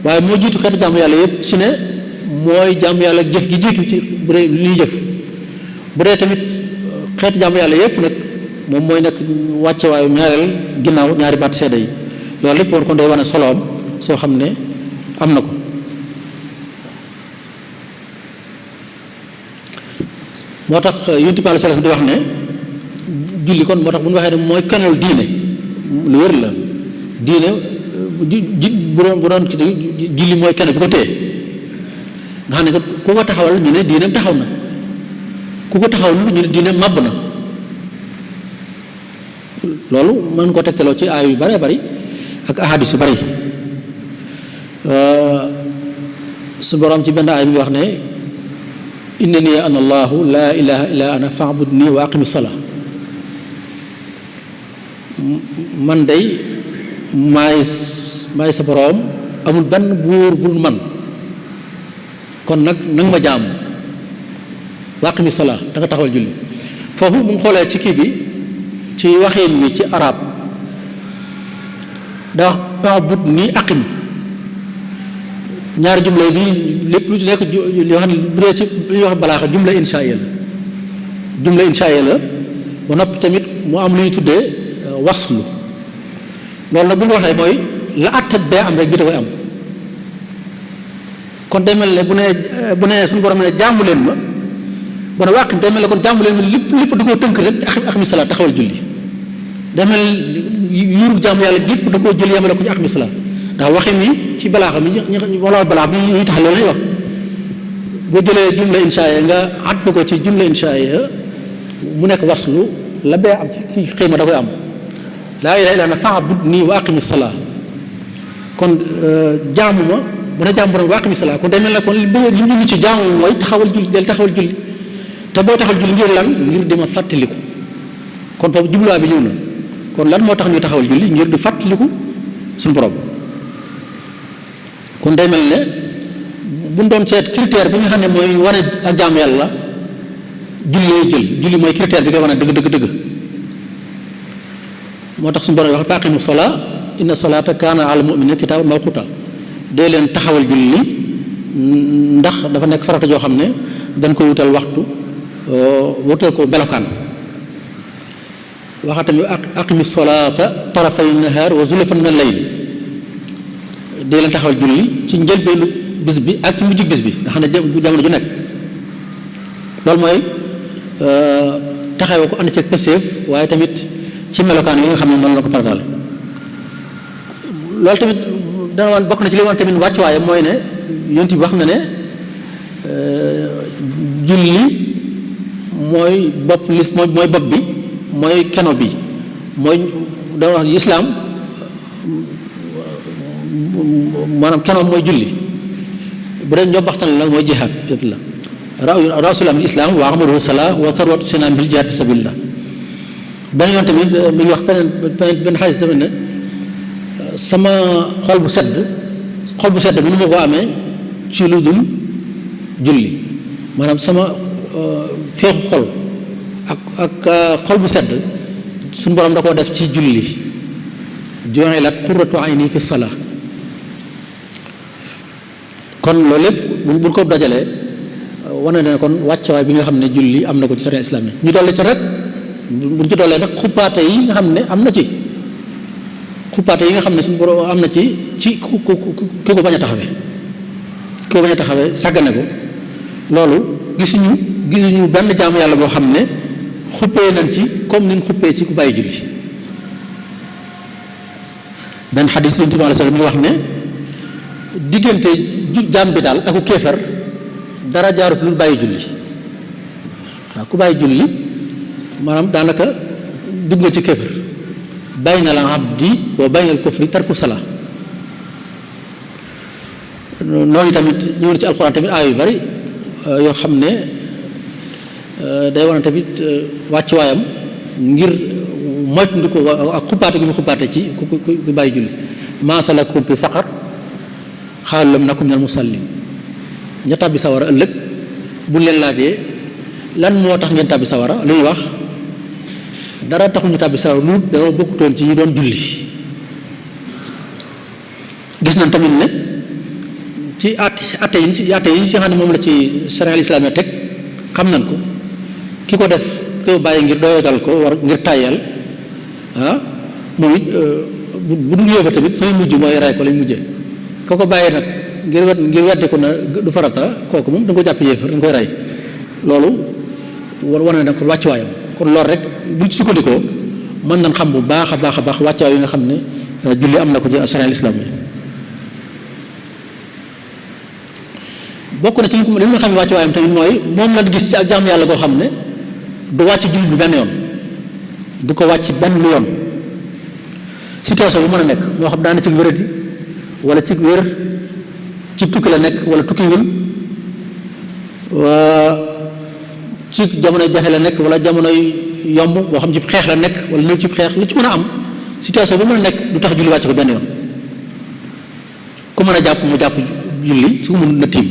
waaye moo jiitu xeeti jaamu yàlla yëpp ci ne mooy jaamu yàlla jëf gi jiitu ci bu dee li ñuy jëf bu dee tamit xeeti jaamu yàlla yëpp nag moom mooy nekk wàcce waayu ñaareel ginnaaw ñaari baat seede yi loolu lépp woon kon day wane soloom soo xam ne am na ko moo tax Yonent bi sallallahu alayhi wasallam di wax ne julli kon moo tax bu ñu waxee ne mooy kenal diine lu wér la diine bu doon julli mooy kenn bu ko téye nga xam ne ku ko taxawal ñu ne diineem taxaw na ku ko taxawal ñu ne diineem màbb na loolu mën ko tegtaloo ci aay yu bare bari ak ahadis yu bari su borom ci benn aay bi wax ne innani ana allahu laa ilaha illa ana fa'budni wa aqimi salaa man day maay sa borom amul benn buur bu man kon nag ma jaam wa aqimi salaa da nga taxawal julli foofu mu ngi xoolee ci kii bi ci waxin wi ci arab da wax fa'budni aqim ñaari jumla bi lépp lu ci nekk yoo xam ne bu dee ci li ñuy wax balaaxa jumla inshaa'iya la ba noppi tamit mu am lu ñu tuddee waslu loolu nag bu ñu waxee mooy la àttat bee am rek bi da koy am kon day mel ne bu ne suñu borom ne jaamu leen ma bu ne wàq day mel ne kon jaamu leen ma lépp du koo tënk rek aqimi salaat taxawal julli day mel yuuru jaamu yàlla gépp da koo jël yemale ko ci aqimi salaat ndax waxin ni ci balaaxa mi wala balaax bi ñuy tax loolu lay wax boo jëlee jumla inshaa'iya nga àtt ko ci jumla inshaa'iya mu nekk waslu la bee am ci xëyma da koy am laa ilaaha illa anta fa'budni wa aqimi salaa kon jaamu ma bu ne jaamu borom wa aqimi salaa kon day mel ne kon li ñu ngi ci jaamu mooy taxawal julli del taxawal julli te boo taxawal julli ngir lan ngir di ma fàttaliku kon foofu jubluwaay bi ñëw na kon lan moo tax ñu taxawal julli ngir di fàttaliku suñu borom kon day mel ne buñ doon seet critère bi nga xam ne mooy wane ak jaam yàlla julli mooy critère bi koy wane dëgg moo tax suñu borom wax faqimu salaa inna salaata kaana ala mu'minina kitaaban mawquta dee leen taxawal julli ndax dafa nekk farata joo xam ne dañ koy wutal waxtu wutal ko melokaan waxa tamit aqimi salaata tarafay nahaar wa zulafan min al-layl dee leen taxawal julli ci njëlbeenu bis bi ak ci mujj bis bi nga xam ne jamono ju nekk loolu mooy taxawee ko ànd ci pëseef waaye tamit ci melokaan yi nga xam ne noonu la ko farataal loolu tamit dana waan bokk na ci li woon tamit wàccuwaaye mooy ne yonent bi wax na ne julli mooy bopp mooy bopp bi mooy keno bi mooy dana wax islaam maanaam keno mooy julli bu dee ñoo baxtan la mooy jihaad la rasulam al islam wa amaruhu salaa wa sarwatu sinam bil jihaad fi sabilillah benn yoon tamit mi ngi wax benn xaalis tamit ne sama xol bu sedd bi nu ma ko amee ci lu dul julli maanaam sama feexu xol ak xol bu sedd suñu borom da koo def ci julli ju'ilat qurratu ayni fi salaa kon loolu lépp buñ ko dajalee wane na kon wàccewaay bi nga xam ne julli am na ko ci sharia islamique ñu dolli ci rek buñ ci dollee nag xuppaate yi nga xam ne am na ci xuppaate yi nga xam ne suñu borom am na ci ku ko bañ a taxawee sàggane ko loolu gisuñu benn jaamu yàlla boo xam ne xuppee nañ ci comme ni ñu xuppee ci ku bàyyi julli benn xadis Yonent bi sallallahu alayhi wasallam mi wax ne diggante jaam bi daal aku kéefar dara jaarut lu bàyyi julli waaw ku bàyyi julli maanaam daanaka dugg nga ci kéefar bayna al abdi wa bayna al kufri tarku salaa noonu tamit ñëw na ci alxuraan tamit aay yu bari yoo xam ne day wane tamit wàccuwaayam ngir moytu ko ak xuppaate gi mu xuppaate ci ku bàyyi julli maa salakakum fi saqar xaalu lam naku minal musallin ña tàbbi sawara ëllëg buñ leen laajee lan moo tax ngeen tàbbi sawara lu ñuy wax dara taxuñu tàbbi sawara lu dama bokkutoon ci ñi doon julli gis nañ tamit ne ci atte yi ci xam ne moom la ci sharia al-islam teg xam nañ ko ki ko def ki ko bàyyi ngir doyadal ko war ngir tàyyeel moom it bu dul yóbba tamit fa mujj mooy rey ko lañ mujjee ka ko bàyyi nag ngir weddi ko na du farata kooku moom da nga ko jàpp yéefar da nga koy rey loolu war na ko wàccuwaayam kon loolu rek buñ ci sukkandikoo mën nañ xam bu baax a baax wàccuwaay yi nga xam ne julli am na ko ci sharia al-islam yi bokk na ci li nga xam ne wàccuwaayam tamit mooy moom lañ gis ci ak jaam yàlla koo xam ne du wàcc julli bi benn yoon du ko wàcc benn yoon situation bu mën a nekk moo xam daana ci wéradi wala ci wér ci tukki la nekk wala tukkiwul ci jamono jafe la nekk wala jamono yomb boo xam ci xeex la nekk wala ñëw ci xeex lu ci mën a am situation bu mën a nekk du tax julli wàcc ko benn yoon ku mën a jàpp mu jàpp julli su ko mën na tiim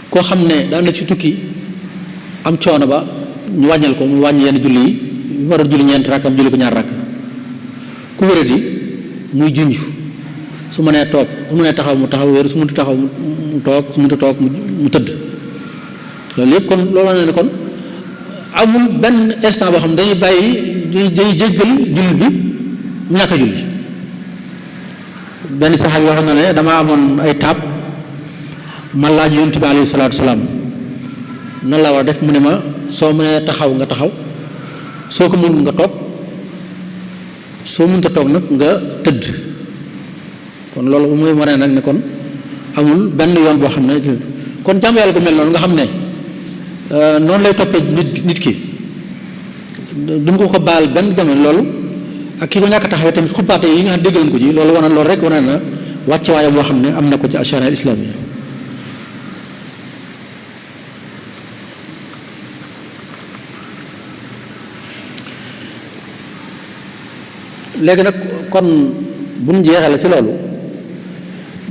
koo xam ne daan na ci tukki am coono ba ñu wàññal ko mu wàññi yenn julli yi mu war a julli ñeent rakk am julli ko ñaar rakk ku wéradi muy junj su mënee toog su mënee taxaw mu taxaw wéeru su mënut taxaw mu toog su mënut toog mu tëdd loolu yëpp kon loolu ne kon amul benn instant boo xam ne dañuy bàyyi day jéggal jullit bi mu ñàkk a julli benn saxaab yoo xam ne damaa amoon ay taab ma laaj yonent bi alayhi salaatu salaam nan la war a def mu ne ma soo mënee taxaw nga taxaw soo ko mënul nga toog soo mënta toog nag nga tëdd kon loolu mooy wane nag ne kon amul benn yoon boo xam ne kon jàmm yàlla gu mel noonu nga xam ne noonu lay toppee nit ki du ko ko baal benn jamono loolu ak ki ko ñàkk a taxawee tamit xuppaate yi nga xam déggal ko ci loolu wane loolu rek wane na wàcc waayam boo xam ne am na ko ci sharia al-islamiyya léegi nag kon bu ñu jeexale ci loolu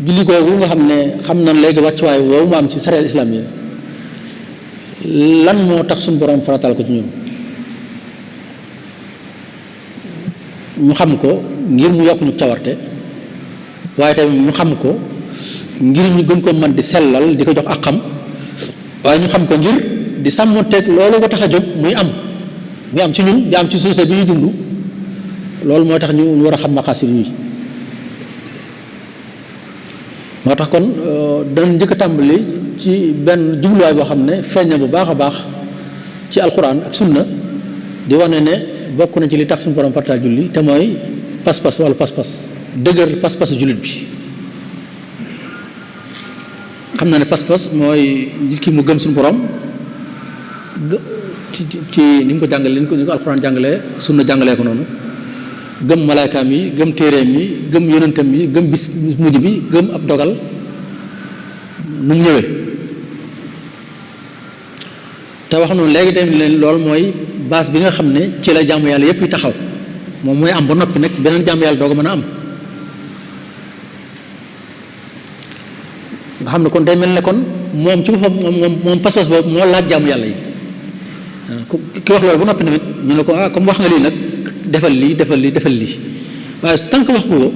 julli googu nga xam ne xam na léegi wàccuwaay woowu mu am ci sareel islam yi lan moo tax suñu borom farataal ko ci ñun ñu xam ko ngir mu yokk ñu cawarte waaye tamit ñu xam ko ngir ñu gën ko mën di sellal di ko jox ak xam waaye ñu xam ko ngir di sàmmonteeg loolu ko tax a jóg muy am ci ñun di am ci société bi ñuy dund loolu moo tax ñu war a xam maqaasid yi moo tax kon danañ njëkk a tàmbali ci benn jubluwaay boo xam ne feeñ na bu baax a baax ci alxuraan ak sunna di wane ne bokk na ci li tax suñu borom farataal julli te mooy pas-pas wala pas-pas dëgër pas-pas jullit bi xam na ne pas-pas mooy nit ki mu gëm suñu borom ci ni mu ko jàngalee ni ko alxuraan jàngalee sunna jàngalee ko noonu gëm malaaykaam yi gëm téereem yi gëm yonentam yi gëm bis mujj bi gëm ab dogal nu mu ñëwee te wax noonu léegi tamit leen loolu mooy base bi nga xam ne ci la jaamu yàlla yépp yi taxaw moom mooy am ba noppi nag beneen jaamu yàlla doo ko mën a am nga xam ne kon day mel ne kon moom ci boppam moom pas-pas boobu moo laaj jaamu yàlla yi ki wax loolu ba noppi tamit ñu ne ko comme wax nga lii nag defal lii waaye tant que wax ko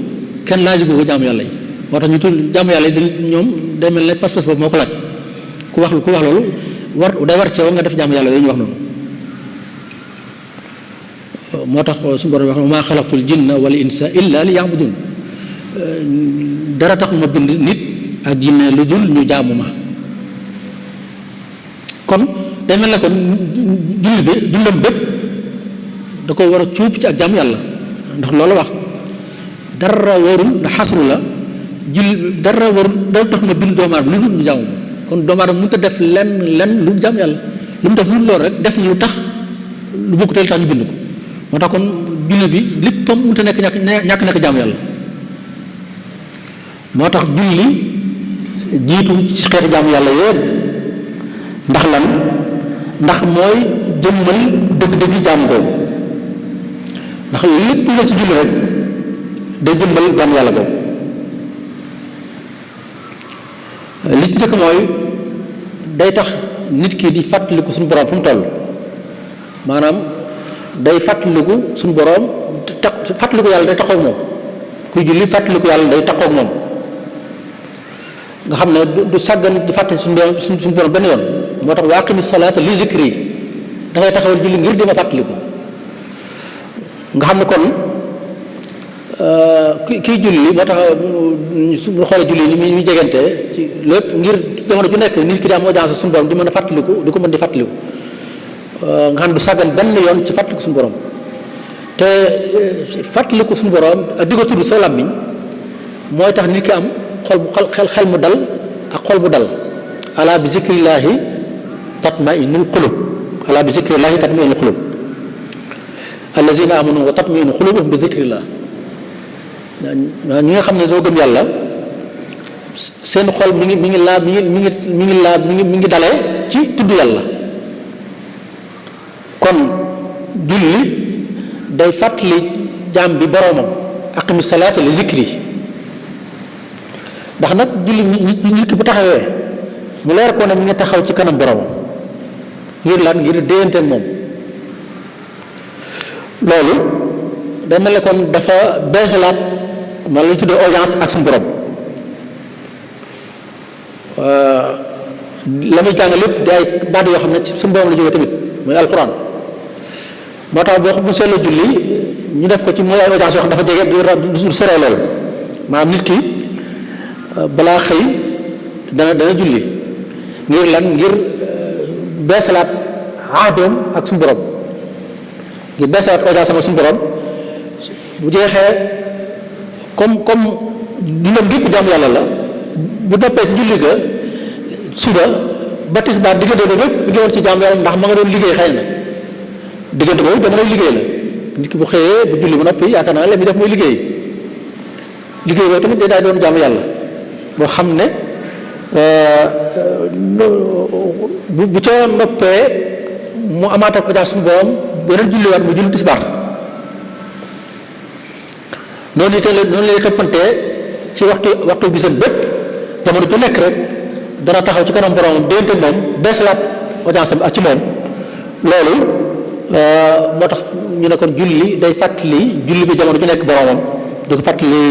kenn laaju ko jaamu yàlla yi moo tax ñu tudd jaamu yàlla yi ñoom day mel ne pas-pas boobu moo ko laaj ku wax loolu day war ceew nga def jaamu yàlla yooyu ñu wax noonu moo tax suñu borom wax maa xalaqtul jinna wal insa illa li ya'budun dara tax ma bind nit ak jinne lu dul ñu jaamu ma kon day mel ne kon julli bi dundam bépp da ko war a cuub ci ak jaamu yàlla ndax loolu wax dara warul ndax xasru la julli dara warul dara tax ma bind doomu aadama lu dul ñu jaamu ma kon doomu aadama mënut a def lenn lu jaamu yàlla lu mu def lu loolu rek def ñu tax lu bokk teel tax ñu bind ko moo tax kon julli bi léppam mënut a nekk ñàkk nekk jaamu yàlla moo tax julli jiitu ci xeeti jaamu yàlla yépp ndax lan ndax mooy jëmmal dëgg-dëgg jaamu boobu ndax lépp la ci julli rek day jëmmal jaamu yàlla boobu li ci njëkk mooy day tax nit ki di fàttaliku suñu borom fu mu toll maanaam day fàttaliku suñu borom fàttaliku yàlla day taxaw moom kuy julli fàttaliku yàlla day taxaw moom nga xam ne du sàggan di fàtte suñu borom benn yoon moo tax wa aqimi salaata li zikri da ngay taxawal julli ngir dina fàttaliku nga xam ne kon kii julli moo tax suñu xoolee julli ni muy jegante ci lépp ngir jamono ju nekk nit ki daa am audience suñu borom di mën a fàttaliku di ko mën di fàttaliku nga xam ne du sàggan benn yoon ci fàttaliku suñu borom te fàttaliku suñu borom ak di ko tudd sa làmmiñ mooy tax nit ki am xel mu dal ak xol bu dal ala bi zikrillaahi tatma'innul qulub ala bi zikrillaahi tatma'innul qulub allazina amanu wa tatma'innu qulubuhum bi zikrillah ñi nga xam ne doo gëm yàlla seen xol mi ngi dalee ci tudd yàlla kon julli day fàttali jaam bi boroomam aqimi salaata li zikri ndax nag julli nit ki bu taxawee mu leer ko ne mi ngi taxaw ci kanam boroomam ngir lan ngir déyanteeg moom loolu day mel ne kon dafa beesalaat man lañu tuddee audience ak suñu borom la muy jàng lépp di ay baat yoo xam ne ci suñu borom la jógee tamit muy alxuraan moo tax boo bu seetlee julli ñu def ko ci mooy ay audience yoo xam dafa jege du soree loolu maanaam nit ki balaa xëy dana julli ngir lan ngir beesalaat aadoom ak suñu borom ngir beesalaat audience ak suñu borom bu jeexee comme dundam gépp jaamu yàlla la bu noppee ci julli ga suba ba tisbaar diggante boobu yëpp mi ngi woon ci jaamu yàlla ndax ma nga doon liggéey xëy na diggante boobu dama doon liggéey la nit ki bu xëyee bu julli bu noppi yaakaar naa la mi def mooy liggéey boobu tamit day daal doon jaamu yàlla boo xam ne bu ca noppee mu amaat ak audience suñu borom beneen julliwaat mu julli tisbaar noonu lay toppantee ci waxtu bisam bépp jamono ju nekk rek dana taxaw ci kanam borom dénte moom beesalaat audience am ak ci moom loolu moo tax ñu ne kon julli day fàttali julli bi jamono ju nekk boromam di ko fàttali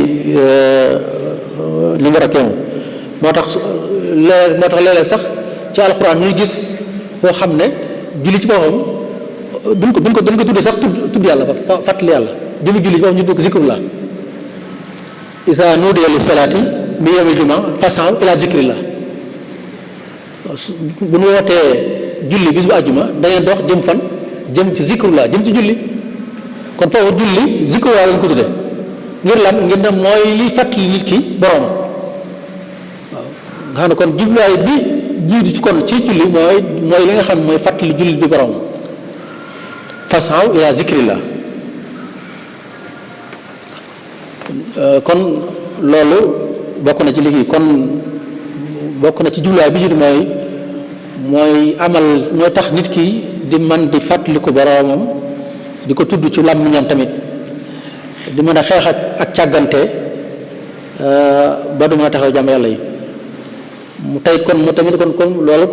li mu war a kéemu moo tax léeg-léeg sax ci alxuraan ñuy gis foo xam ne julli ci boppam duñ ko tudde sax tudd yàlla ba fàttali yàlla jëmi julli ci boppam ñu dugg ko zikrullah isa nuudiya li salaati min yawmil jumaa fasaw ila zikrillah bu ñu wootee julli bis bu àjjuma da ngeen dox jëm fan jëm ci zikrullah jëm ci julli kon foofu julli zikrullah lañ ko tudde ngir lan ngir ne mooy liy fàttali nit ki borom waaw nga xam ne kon jubluwaay bi jiitu ci kon ci julli mooy li nga xam mooy fàttali julli bi borom fasaw ila zikrillah kon loolu bokk na ci liggéey kon bokk na ci jubluwaay bi jiitu mooy amal mooy tax nit ki di man di fàttaliku boroomam di ko tudd ci làmmiñam tamit di mën a xeex ak càggante ba du mën a taxaw jàmm yàlla yi mu tey kon mu tamit kon loolu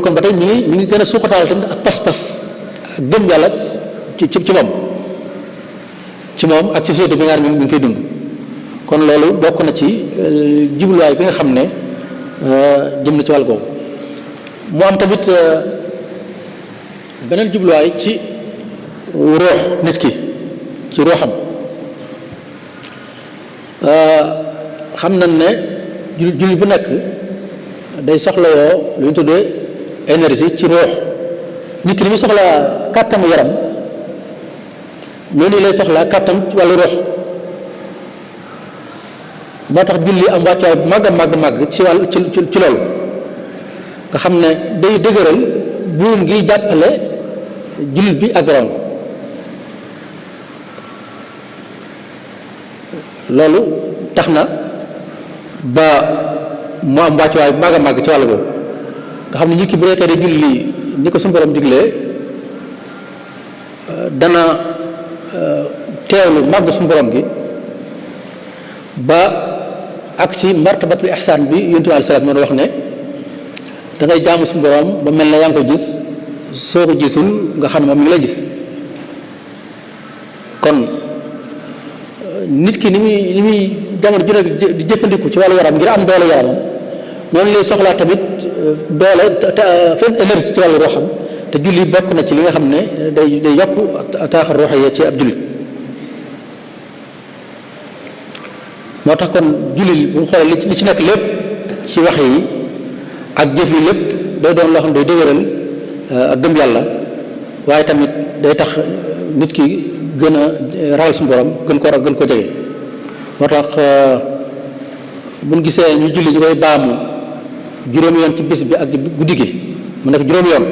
kon ba tey mi ngi gën a suuxataal tamit ak pas-pas ak gëm yàlla ci moom ak ci société bi nga xam ne mi ngi koy dund kon loolu bokk na ci jubluwaay bi nga xam ne jëm na ci wàll googu mu am tamit beneen jubluwaay ci ruux nit ki ci ruuxam xam nañ ne julli bu nekk day soxlawoo lu ñu tuddee énergie ci ruux nit ki li muy soxla kàttanu yaram noonu lay soxla kàttan ci wàllu ruux moo tax julli am wàccuwaay bu màgg ci wàll ci loolu nga xam ne day dëgëral buum gi jàppale jullit bi ak borom loolu tax na ba mu am wàccuwaay bu màgg ci wàll boobu nga xam ne nit ki bu nekkee day julli ni ko suñu borom diglee dana teewlu màgg suñu borom gi ba ak ci martabatul ihsaan bi yonent bi alayhi salaam moo wax ne da ngay jaamu suñu borom ba mel ne yaa ngi ko gis soo ko gisul nga xam ne moom mi ngi lay gis kon nit ki ni muy jamono ju nekk di jëfandiku ci wàllu yaram ngir am doole yaramam noonu lay soxlaa tamit doole fen énergie ci wàllu ruuxam te julli bokk na ci li nga xam ne day yokku taaxar ruux yi ci ab jullit moo tax kon julli bu ñu xoolee li ci nekk lépp ci wax yi ak jëf yi lépp day doon loo xam day dëgëral ak gëm yàlla waaye tamit day tax nit ki gën a ragal suñu borom gën ko jege moo tax buñ gisee ñu julli ñu koy baamu juróomi yoon ci bis bi ak guddi gi mu nekk juróomi yoon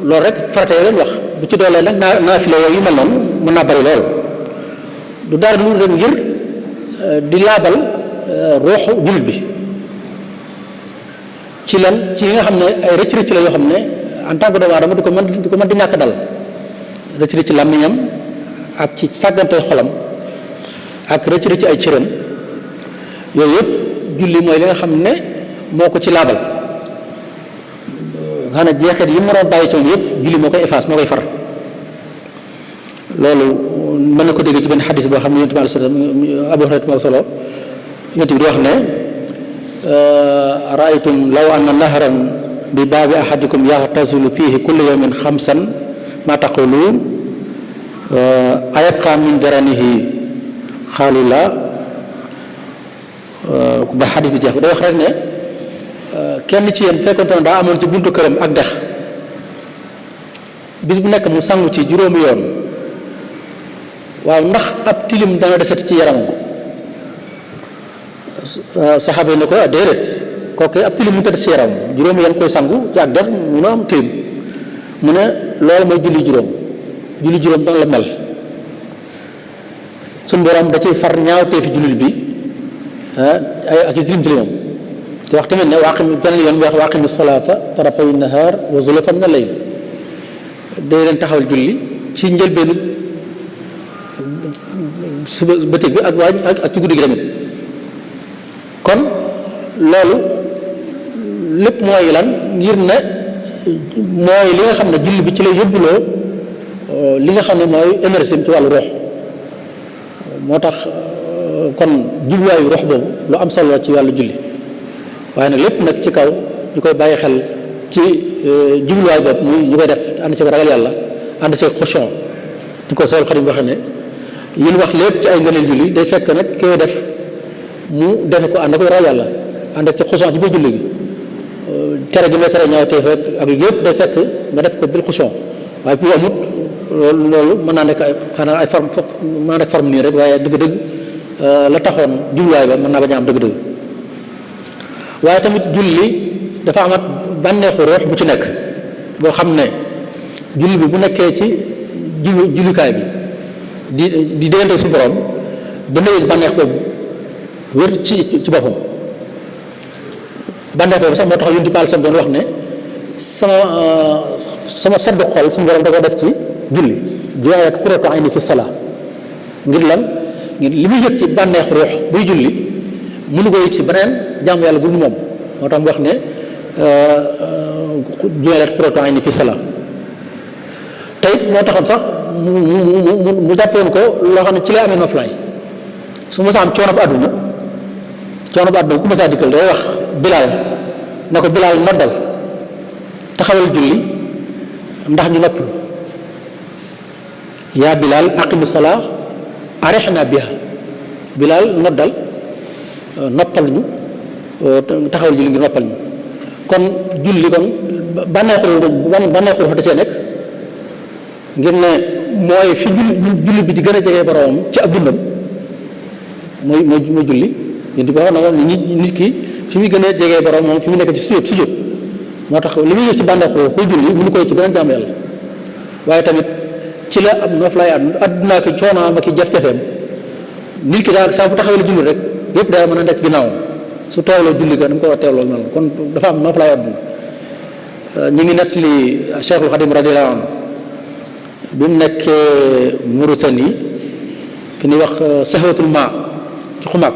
loolu rek farata yi leen wax bu ci doolee nag naafila yooyu yu mel noonu mën naa bari lool du dara lu rek ngir di laabal ruuxu jullit bi ci lan ci yi nga xam ne ay rëcc la yoo xam ne en tant que doomu aadama du ko mën di ñàkk dal rëcc ci làmmiñam ak ci sàggante xolam ak rëcc ay cëram yooyu yëpp julli mooy li nga xam ne moo ko ci laabal nga xam ne jeexit yi mu doon bàyyi ci moom yëpp julli moo koy efface moo koy far loolu mën na ko dégg ci benn xadis boo xam ne yonent bi alayhi salaam Abu Hurayra moo solo yonent bi di wax ne raaytum law anna nahran bi baabi ahadikum yaxtasilu fihi kulli yawmin xamsan ma taquluun ayabqa min daranihi xaalu la ba xadis bi jeex day wax rek ne kenn ci yéen fekkonte ne daa amoon ci buntu këram ak dex bis bu nekk mu sangu ci juróomi yoon waaw ndax ab tilim dana desati ci yaramam saxaaba yi ne ko déedéet kooku ab tilim mu tëdd ci yaramam juróomi yoon koy sangu ci ak dex mu am tilim mu ne loolu mooy julli juróom dana la mel suñu borom da ciy far ñaawtee fi jullit bi ak i tilimam te wax tamit ne beneen yoon wax waaqimi salaata tarafay nahaar wa zulafan min al-layl day leen taxawal julli ci njëlbeenu suba bëccëg bi ak ci guddi gi tamit kon loolu lépp mooy lan ngir ne mooy li nga xam ne julli bi ci lay yóbbuloo li nga xam ne mooy énergie ci wàllu rox moo tax kon jubluwaayu rox boobu lu am solo ci wàllu julli waaye nag lépp nag ci kaw ñu koy bàyyi xel ci jubluwaay boobu muy ñu koy def ànd ci ragal yàlla ànd ci xushon di ko Seexul Xadiim waxee ne yi ñu wax lépp ci ay ngëneel julli day fekk nag ki koy def mu defe ko ànd ak ragal yàlla ànd ak ci xushon ci biir julli gi tere gi may tere ñaaw teef rek ak yëpp day fekk nga def ko bil xushon waaye bu amut loolu mën naa nekk ay xanaa ay forme mën naa nekk forme nii rek waaye dëgg-dëgg la taxoon jubluwaay ba mën naa bañ a am dëgg-dëgg waaye tamit julli dafa amat bànneexu roox bu ci nekk boo xam ne julli bi bu nekkee ci jullikaay bi di déggante su borom dana yëg bànneex boobu wér ci boppam bànneex boobu sax moo tax yunti paal sam doon wax ne sama seddu xol suñu borom da ko def ci julli juwaayat xuratu ayni fi salaa ngir lan ngir li muy yëg ci bànneexu ruux buy julli mënu ko yëg ci beneen jaamu yàlla bu moom moo tax mu wax ne juwaayat xuratu ayni fi salaa te it moo taxoon sax mu jàppoon ko loo xam ne ci lay amee noflaay su ma sa am coono bu àdduna ku ma saa dikkal day wax Bilaal ne ko Bilaal noddal taxawal julli ndax ñu nopp yaa Bilaal aqimi salaa arihna biha Bilaal noddal noppal ñu taxawal julli ngir noppal ñu kon julli kon bànneexul da cee nekk ngir ne mooy fi julli bi di gën a jege boroomam ci ab dundam mooy julli yéen di ko wax na moom nit ki fi muy gën a jege boroom moom fi mu nekk ci sujjóot moo tax li muy yëg ci bànneexu kuy julli mënu koy ci beneen jaamu yàlla waaye tamit ci la am noof laay àdduna ki coonaam ak i jaf-jafeem nit ki daal saa bu taxawee la julli rek yëpp daal mën a nekk ginnaawam su teewloo julli ga ni mu ko war a teewloo noonu kon dafa am noof laay àdduna ñu ngi nettali Cheikhul Khadim radiyallahu anhu bi mu nekkee Mauritanie fi ñuy wax sahwatul ma ci xumaag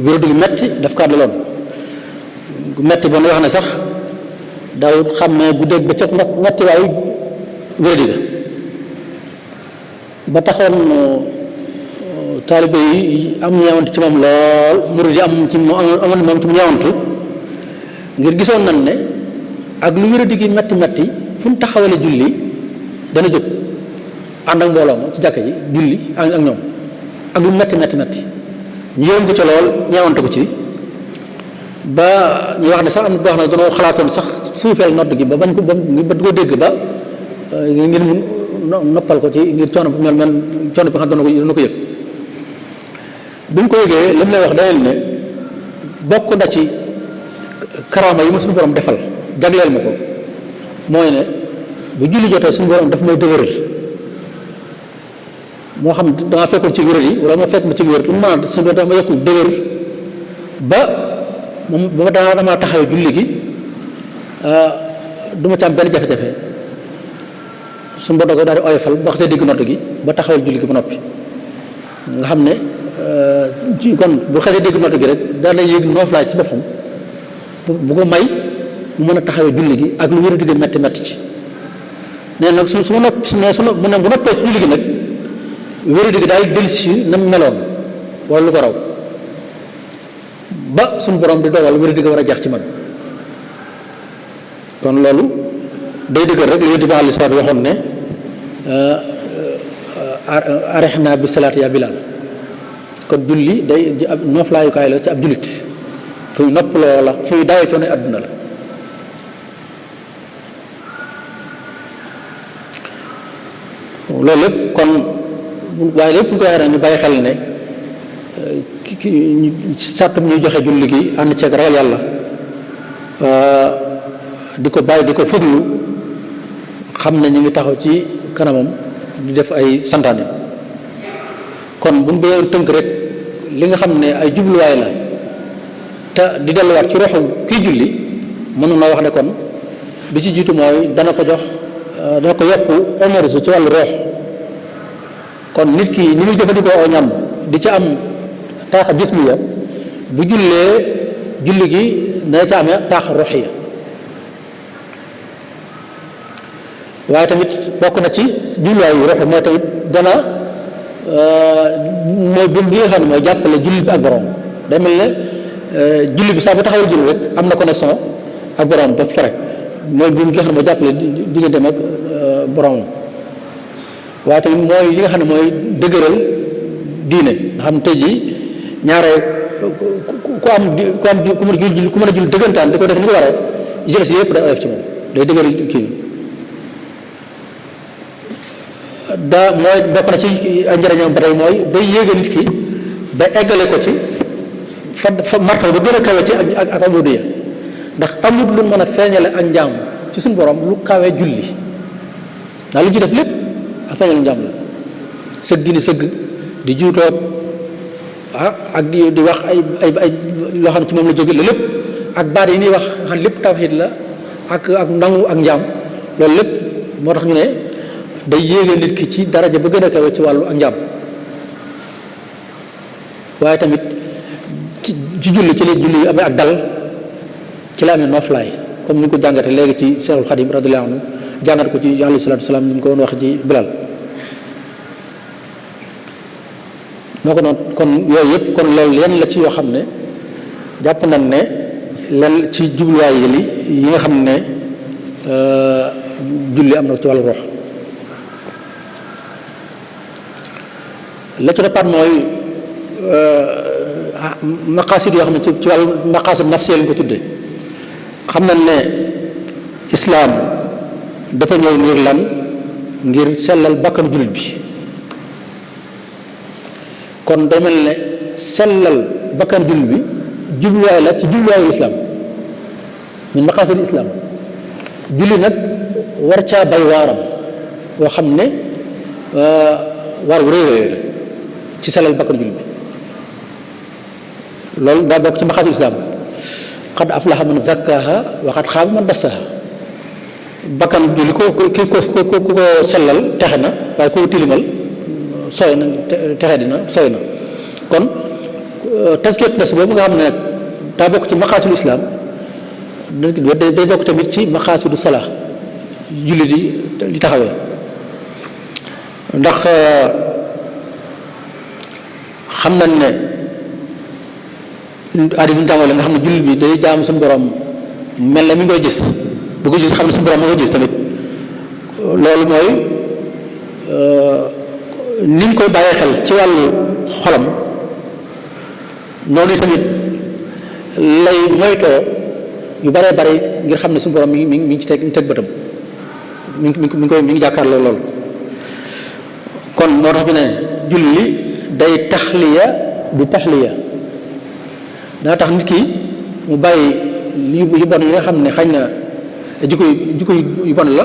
wéradu gu metti daf ko àndaloon gu metti ba nga wax ne sax daawut xam ne guddeeg ba ca metti waayu wéradi ga ba taxoon taalibe yi am ñeewante ci moom lool murid yi am ci moom ci ñeewantu ngir gisoon nañ ne ak lu wéradi gi metti fu mu taxawale julli dana jóg ànd ak mbooloo ma ci jàkka ji julli ak ñoom ak lu metti ñu yéen ko ca lool ñeewante ko ci ba ñu wax ne sax am na boo xam ne dañoo xalaatoon sax suufeel nodd gi ba bañ ko ba du ko dégg ba ngir mun noppal ko ci ngir coono bu mel coono bi xam dana ko yëg bi mu ko yëgee li mu lay wax dayel ne bokk na ci karaama yi ma suñu borom defal jagleel ma ko mooy ne bu julli jotee suñu borom daf may dëgëral moo xam danga fekkoon ci wéral yi wala ma fekk ma ci wér lu mu mën a suñu borom dama yokku dëgër ba moom ba damaa taxawee julli gi du ma ci am benn jafe-jafe suñu borom da ko daal di oyofal ba xasee digg nott gi ba taxawal julli gi ba noppi nga xam ne ci kon bu xasee digg nott gi rek daal di yëg nooflaay ci boppam bu ko may mu mën a taxawee julli gi ak lu wér digg metti ci nee nag su ma nopp ne su mu ne bu noppee ci julli gi nag wér digg daal dellusi na mu meloon wala lu ko raw ba suñu borom di dogal wér digg war a jeex ci man kon loolu day dëggal rek li Yonent bi alayhi salaatu waxoon ne arihna bi salaat ya Bilaal kon julli day ab nooflaayukaay la ci ab jullit fuy nopp loola fuy daawee coono àdduna la loolu lépp kon waaye lépp ñu koy waxee ñu bàyyi xel ne sàttum ñuy joxe julli gi ànd ceeg ragal yàlla di ko bàyyi di ko fuglu xam ne ñu ngi taxaw ci kanamam di def ay santaane kon bu ñu bëggee tënk rek li nga xam ne ay jubluwaay la te di delluwaat ci roxu kii julli mënu na wax ne kon bi ci jiitu mooy dana ko jox dana ko yokku énergie ci wàllu roox kon nit ki ni muy jëfandikoo aw ñam di ci am taaxa jismiya bu jullee julli gi dana ca amee taaxa ruuxiya waaye tamit bokk na ci jubluwaay yu ruuxi mooy tamit dana mooy bum gi nga xam ne mooy jàppale julli bi ak borom day mel ne julli bi saa bu taxawal julli rek am na connexion ak borom ba pare mooy bum gi nga xam ne mooy jàppale digganteem ak borom waaye tamit mooy li nga xam ne mooy dëgëral diine nga xam ne tey jii ñaare ku mën a julli dëggantaan di ko def ni ko waree jeunesse yëpp day oyof ci moom day dëgëral kii daa mooy bokk na ci njëriñam ba tey mooy day yéege nit ki ba eggale ko ci fa martaba ba gën a kawe ci ak abudiya ndax amut lu mën a feeñale ak njaam ci suñu borom lu kawe julli ndax lu ci def lépp ak feeñal njaam la sëgg gi ni sëgg di juutoog ak di wax ay loo xam ne ci moom la jóge la lépp ak baat yi ñuy wax xam lépp tawxiid la ak nangu ak njaam loolu lépp moo tax ñu ne day yéege nit ki ci daraja ba gën a kawe ci wàllu ak njaam waaye tamit ci julli ci la julli amee ak dal ci la amee noflaay comme ni ñu ko jàngate léegi ci Seexul Xadim radiyallahu anhu jàngat ko ci alayhi salaatu wasalaam ni ñu ko woon wax ci Bilal moo ko noonu kon yooyu yëpp kon loolu yenn la ci yoo xam ne jàpp nañ ne len ci jubluwaay yi nga xam ne julli am na ci wàllu rox la ci départ mooy maqaasid yoo xam ne ci wàllu maqaasid nafsi lañ ko tuddee xam nañ ne islaam dafa ñëw ngir lan ngir sellal bakkan jullit bi kon day mel ne sellal bakkan jullit bi jubluwaay la ci jubluwaayu islaam min maqaasid islaam julli nag war caa bay waaram boo xam ne waar wu réy la ci sellal bakkan jullit bi loolu daa bokk ci maqaasid islaam qad aflaha man zakkaha wa qad xaaba man dassaha bakkan julli ko sellal texe na waaye ko tilimal soy na texe dina soy na kon taskiyat nafs boobu nga xam ne nag daa bokk ci maqaasidu islaam day bokk tamit ci maqaasidu salaa julli di taxawee ndax xam nañ ne aadi bi ñu tàmbalee nga xam ne jullit bi day jaam suñu borom mel na mi ngi koy gis bu ko gis xam ne suñu borom moo koy gis tamit loolu mooy ni ñu koy bàyyee xel ci wàllu xolam noonu tamit lay moytoo yu baree bare ngir xam ne suñu borom mi ngi ci teg bëtam mi ngi jàkkaarloo loolu kon moo tax ñu ne julli day taxliya di taxliya dana tax nit ki mu bàyyi yu bon yi nga xam ne xañ na jikko yu bon la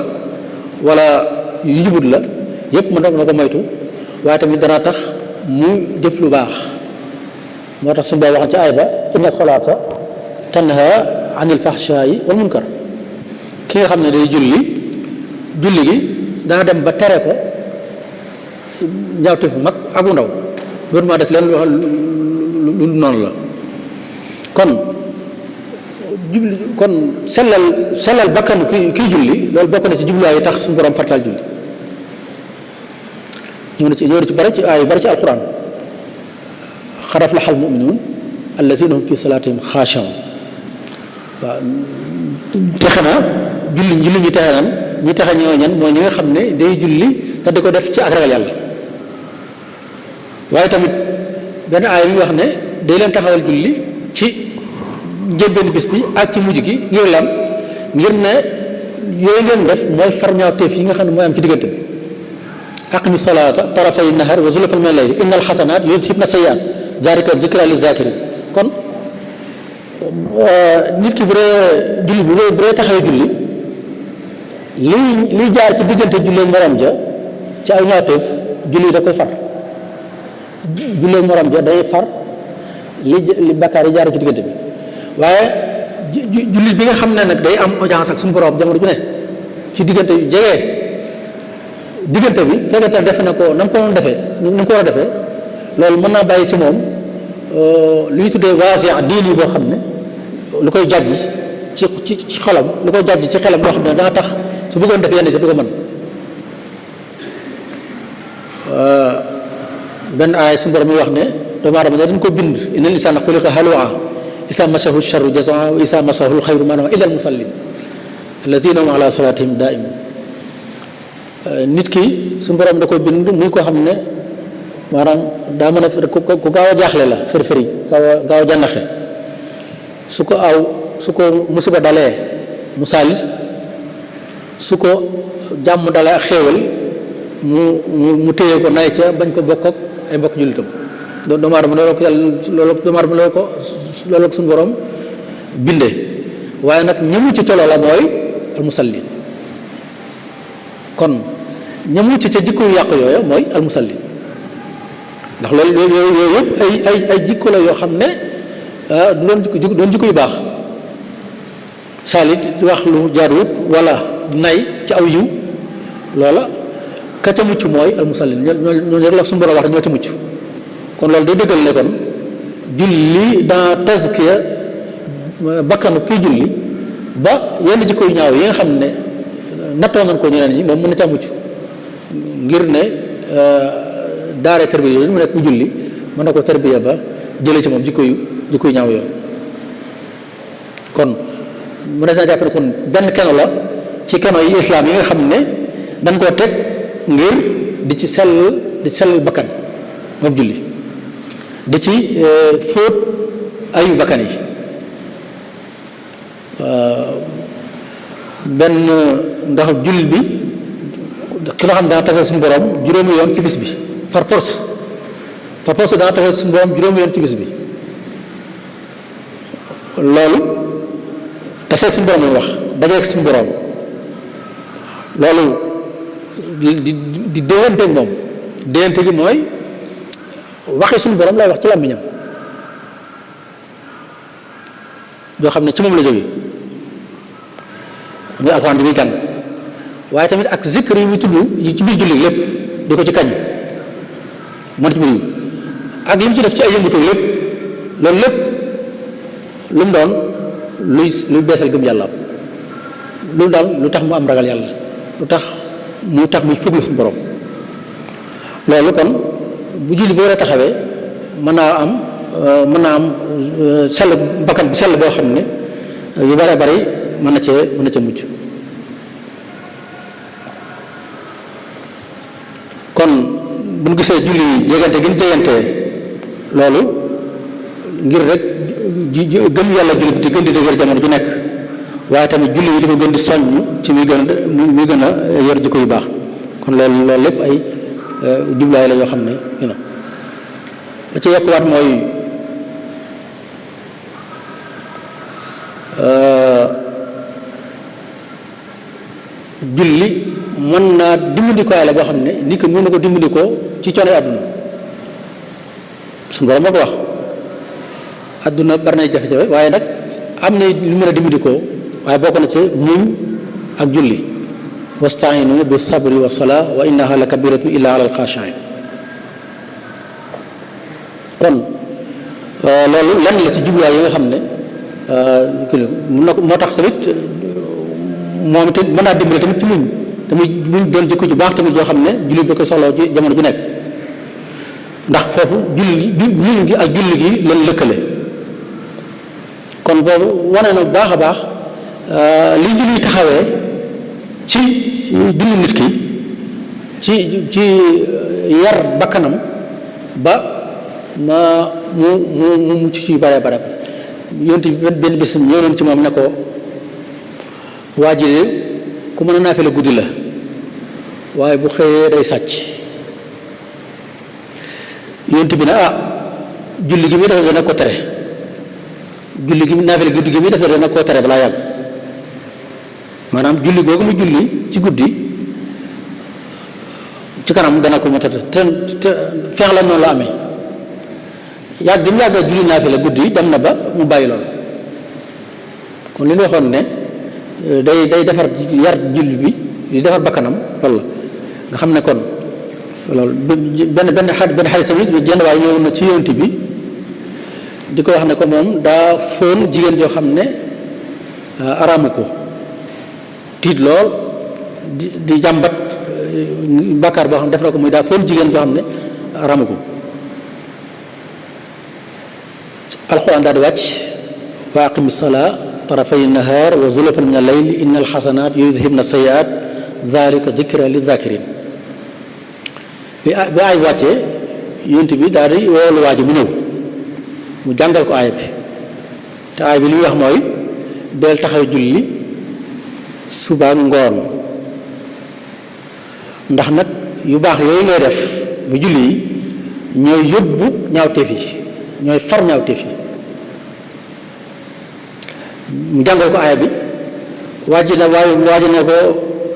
wala yu jubut la yépp mën na ko moytu waaye tamit dana tax mu def lu baax moo tax suñu bay waxal ci aay ba inna salaata tanha anil fahshaa'i wal munkar ki nga xam ne day julli gi dana dem ba tere ko ñaawteef bu mag ak bu ndaw loolu maa def leen lu noonu la kon sellal bakkan kii julli loolu bokk na ci jubluwaay yi tax suñu borom fartaal julli ñëw na ci bari ci ay bari ci alquran qad aflaha al mu'minuun allaziina hum fi salaatihim xaashi'uun waaw texe na julli ñi texe nan ñi texe ñoo ñan mooy ñi nga xam ne day julli te di ko def ci ak ragal yàlla waaye tamit benn aaya bi wax ne day leen taxawal julli ci njëlbéen bis bi ak ci mujj gi ngir lan ngir ne yooyu ngeen def mooy far ñaawteef yi nga xam ne mooy am ci diggante bi aqimi salaata tarafay nahar wa zulfan min al-layl innal xasanaat yudhibna sayyi'aat zaalika zikraa liz-zaakiriin kon nit ki bu dee taxawee julli liy jaar ci diggante jullee morom ja ci ay ñaawteef julli da koy far jullee morom ja day far li bakkaar yi jaar ci diggante bi waaye jullit bi nga xam ne nag day am audience ak suñu borom jamono ju ne ci diggante yu jege diggante bi fekkente defe na ko na mu ko doon defee nu mu ko war a defee loolu mën naa bàyyi ci moom li ñu tuddee waasi diini boo xam ne lu koy jàjj ci xolam lu koy jàjj ci xelam loo xam ne dana tax su bëggoon def yenn si du ko mën benn aaya suñu borom mi wax ne doomu aadama dañ ko bind inna l-insaana xuliqa haluu'an izaa massahu sharru jazuu'an wa izaa massahu l-xayru manuu'an illa al-musalliin allaziina hum alaa salaatihim daa'imuun nit ki suñu borom da ko bind muy koo xam ne maanaam daa mën a ku gaaw a jaaxle la fër-fër yi gaaw a jànnaxe su ko musiba dalee mu saalit su ko jàmm dalee ak xéewal mu téye ko nay ca bañ ko bokk ak ay mbokk jullitam doomu aadama loolu ko yàlla loolu ko suñu borom bindee waaye nag ñëmu ci tolo la mooy almusallin kon ñëmu ci ca jikko yu yàq yooyu mooy almusallin ndax loolu yooyu yëpp ay jikko la yoo xam ne du doon jikko yu baax saalit di wax lu jaaduwut wala nay ci aw yiw loola ka ca mucc mooy almusallin ñoo rek la suñu borom wax ñoo ca mucc kon loolu day dëggal ne kon julli dans tazkiya bakkanu kii julli ba yenn jikko yu ñaaw yi nga xam ne nattoo nañ ko ñeneen ñi moom mën na caa mucc ngir ne daare tarbiya yooyu mu nekk mu julli mën na ko tarbiya ba jëlee ci moom jikko yu ñaaw yooyu kon mu des naa jàpp ne kon benn keno la ci keno yi islam yi nga xam ne dañ koo teg ngir di ci sell bakkan moom julli di ci fóot ayu bakkan yi benn ndax julli bi ki nga xam dana tase suñu borom juróomi yoon ci bis bi par force dana tase suñu borom juróomi yoon ci bis bi loolu taseeg suñu borom la wax dajeeg suñu borom loolu di déyanteeg moom déyante gi mooy waxi suñu borom lay wax ci làmmiñam yoo xam ne ci moom la jógee muy alxuraan bi muy jàng waaye tamit ak zikr yi muy tudd yi ci biir julli lépp di ko ci kañ mën ci biir ak li mu ci def ci ay yëngatu lépp loolu lépp lu mu doon luy beesal gëm yàlla lu daal lu tax mu am ragal yàlla lu tax muy fuglu suñu borom loolu kon bu julli bi war a taxawee mën naa am sell bakkan bi sell boo xam ne yu bare bari mën na cee mucc kon bu ñu gisee julli jegante gi ñu jegantee loolu ngir rek gëm yàlla julli di gën di dëgër jamono ju nekk waaye tamit julli yi di ko gën di soññ ci muy gën a yor jikko yu baax kon loolu lépp ay jublaay la yoo xam ne da ci yokkuwaat mooy julli mën naa dimbandikoay la boo xam ne nit ki mën na ko dimbandikoo ci coono àdduna suñu borom moo ko wax àdduna bari nay jafe-jafe waaye nag am na lu mën a dimbandikoo waaye bokk na ci muñ ak julli wastainu bi sabri wa salaa wa innaha la kabiratun illa ala alxaashiin kon loolu lenn la ci jubluwaay yi nga xam ne moo tax tamit moom it mën naa dimbale tamit ci muñ te muy doon jikko ju baax tamit joo xam ne jullit da koy soxla ci jamono ju nekk ndax foofu muñ gi ak julli gi lan lëkkale kon boobu wane na baax a baax li julli taxawee ci dundu nit ki ci yar bakkanam ba mu mucc ci bare bare bare yonte bi benn bés ñëw nañ ci moom ne ko waa ji de ku mën a naafila guddi la waaye bu xëyee day sàcc yonte bi ne julli gi muy def dana ko tere julli gi naafila guddi gi muy def dana koo tere balaa yàgg maanaam julli googu mu julli ci guddi ci kanam dana ko motata te feex la noonu la amee yàgg gi mu yàgg julli naafila guddi dem na ba mu bàyyi loolu kon li ñu waxoon ne day defar yar julli bi di defar bakkanam loolu la nga xam ne kon loolu benn xadis tamit jenn waaye ñëw na ci yonent bi di ko wax ne ko moom daa fóon jigéen joo xam ne araamu ko tiit lool di jàmbat bàkkaar boo xam ne def na ko muy daa fóon jigéen joo xam ne araamu ko alxuraan daal di wàcc wa aqimi salaa tarafay nahaar wa zulafan min al-layl inna al-xasanaat yudhibna sayyi'aat zaalika dikra li zaakirin bi aay wàccee yonent bi daal di woolu waa ji mu ñëw mu jàngal ko aaya bi te aaya bi li muy wax mooy del taxaw julli suba ngoon ndax nag yu baax yooyu ngay def bu julli yi ñooy yóbbu ñaawteef yi ñooy far ñaawteef yi mu jàngal ko aaya bi waaji ne ko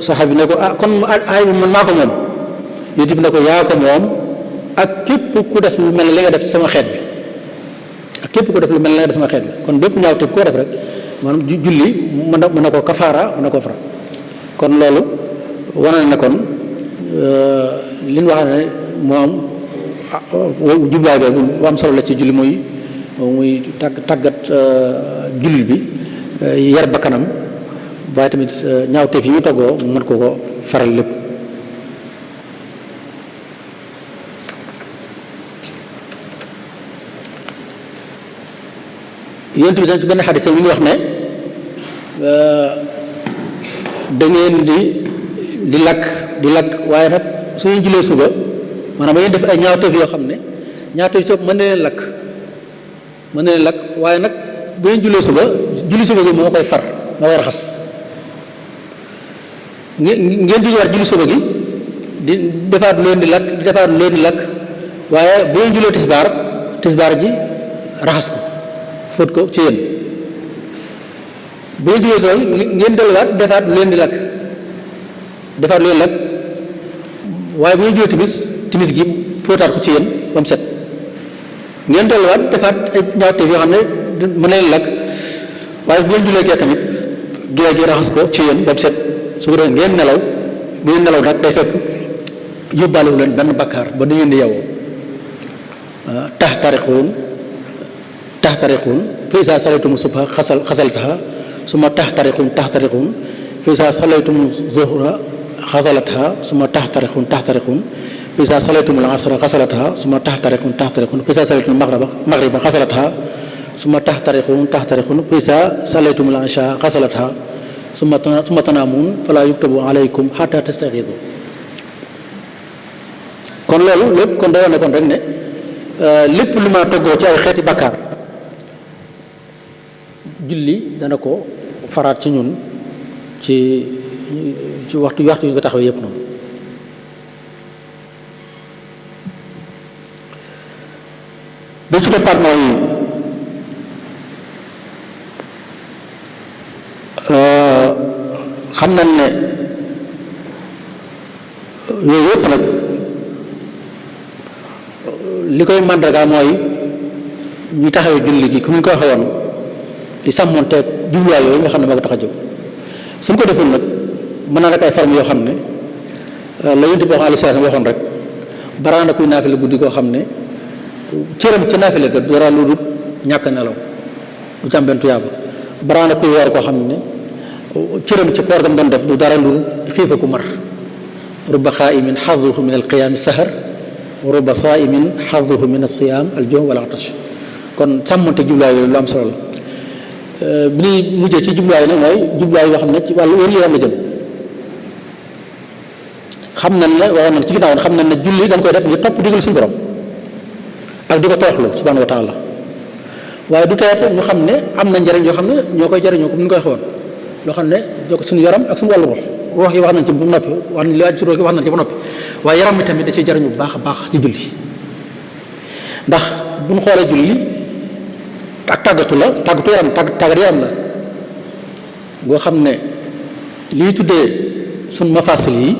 saxaabi ne ko kon aaya bi man maa ko moom yonent bi ne ko yaa ko moom ak képp ku def lu mel ne li nga def ci sama xeet bi ak képp ku def lu mel ne li nga def sama xeet bi kon bépp ñaawteef koo def rek maanaam julli mën na ko kafaara mën na ko fara kon loolu wane na kon li ñu wax ne moom jublaay boobu bu am solo la ci julli muy tàggat jullit bi yar ba kanam waaye tamit ñaawteef yi ñu toggoo mën ko faral lépp yonent bi dañ ci benn xadis mi ngi wax ne da ngeen di lakk waaye nag suñu julee suba maanaam ba ngeen def ay ñaawteef yoo xam ne ñaawteef ci mën na leen lakk waaye nag bu ngeen julee suba julli suba gi moo koy far moo koy raxas ngeen di war julli suba gi di defaat leen di lakk waaye bu ngeen julee tisbaar ji raxas ko fóot ko ci yéen bu ngeen julee tool ngeen delluwaat defaat leen di lakk waaye bu ngeen julee timis gi fóotaat ko ci yéen ba mu set ngeen delluwaat defaat ay ñaawteef yoo xam ne mën na leen lakk waaye bu ngeen julee gee tamit gee gi raxas ko ci yéen ba mu set su ko defee ngeen nelaw bu ngeen nelaw nag day fekk yóbbaalewu leen benn bakkaar ba da ngeen di yewoo taxtariquun fa isaa salaytumu subha xasalataha suma taxtariquun fa isaa salaytumu zuhra xasalataha suma taxtariquun fa isaa salaytumul asra xasalataha suma taxtariquun fa isaa salaytumul magriba xasalataha suma taxtariquun fa isaa salaytumul isha xasalataha suma tanaamuun falaa yuktabu alaykum xataa tastaxiidu kon loolu lépp kon day wane kon rek ne lépp lu ma toggoo ci ay xeeti bakkaar julli dana ko faraat ci ñun ci waxtu yu nga taxaw yépp noonu ba ci départ mooy xam nañ ne yooyu yëpp nag li koy màndargaal mooy ñu taxawee julli gi comme ni ko waxee woon di sàmmonteeg jubluwaay yooyu nga xam ne moo ko tax a jóg suñ ko deful nag mën naa rek ay forme yoo xam ne la yonent bi alayhi salaam waxoon rek baraana kuy naafile guddi koo xam ne cëram ca naafile ga dara lu dul ñàkk nelaw du ci am benn tuyaaba baraana kuy woor koo xam ne cëram ci koor gam doon def du dara lu dul xiifa ku mar rubba xaa'imin xaduhu min alqiyaami sahar wa rubba saa'imin xaduhu min alsiyaam aljuu wal atash kon sàmmonte jubluwaay yooyu lu am solo la bi ñuy mujjee ci jubluwaay nag mooy jubluwaay yoo xam ne ci wàllu wér-gu-yaram la jëm xam nañ ne waxoon nañ ci ginnaaw xam nañ ne julli dañ koy def ngir topp digal suñu borom ak di ko toroxlu subhanahu wa taala waaye du teyate ñu xam ne am na njëriñ yoo xam ne ñoo koy jëriñoo comme ni ñu koy xool loo xam ne ñoo ko suñu yaram ak suñu wàllu ruux yi wax nañ ci bu noppi wax nañ li waaj ci ruux yi wax nañ ci ba noppi waaye yaram bi tamit da ciy jëriñu bu baax a baax ci julli ndax bu ñu xoolee julli ak tàggatu yaram tàggat yaram la boo xam ne lii tuddee suñ mafasil yi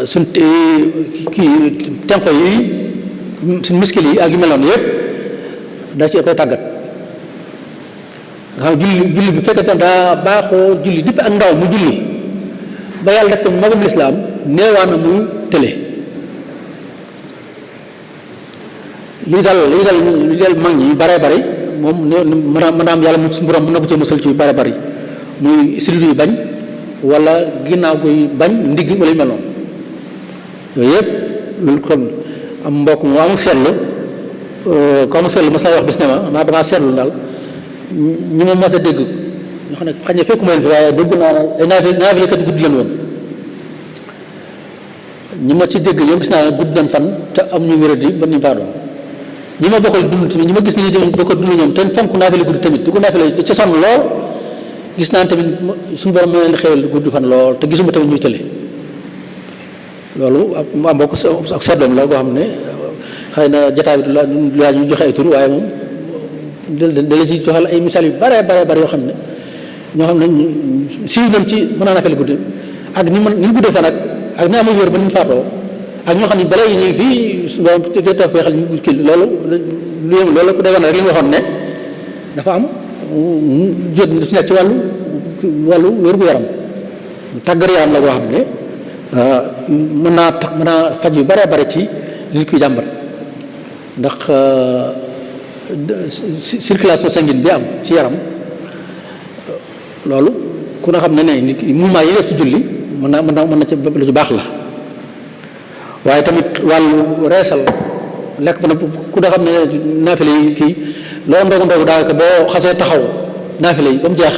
suñ kii tenko yi suñ miskil yi ak yu mel noonu yëpp da ci koy tàggat nga xam julli bu fekkee daa baaxoo julli dipp ak ndaw mu julli ba yàlla def ko magum lislaam neewaan na muy tële li dal mag ñi yu bare bari moom mën a am yàlla mu suñu borom mën na ko cee musal ci yu bare bari muy sidit yu bañ wala ginnaaw guy bañ ndigg wala yu mel noonu yooyu yëpp loolu kon am mbokk mu amul seetlu ko amul seetlu mas naa wax bis ne ma damaa seetlu daal ñi ma mas a dégg ñoo xam ne xëy na fekkuma leen fi waaye dégg naa ay naafilekat guddi leen woon ñi ma ci dégg ñoom gis naa gudd nañ fan te am ñu wéradi ba ñu faadoo ñi ma bokkal dund tamit ñi ma gis ni tamit bokkal dund ñoom te fonk naafile guddi tamit di ko naafile ca sonn lool gis naa tamit suñu borom moo leen xewal gudd fan lool te gisuma tamit ñuy tële loolu am mbokk ak seetloom la boo xam ne xëy na jotaay bi du laaj ñu joxe ay tur waaye moom da la ci joxal ay misaal yu bare yoo xam ne ñoo xam ne siiw nañ ci mën naa naafile guddi ak ni ñu guddee fan ak ni amul wér ba ñu faatoo ak ñoo xam ne balaa yi ñu ngi fii su borom te taw feexal ñu kii loolu la ko day wane rek li nga waxoon ne dafa am jot ci nekk ci wàllu wér-gu-yaram tàggat yaram la boo xam ne mën naa faj yu bare ci li ñu koy jàmbat ndax circulation sanguine bi am ci yaram loolu ku na xam ne nit ki mouvement yi def ci julli mën na ci lu ci baax la waaye tamit wàllu reesal lekk ba nag ku na xam ne naafile yi kii loo ndogu daanaka boo xasee taxaw naafile yi ba mu jeex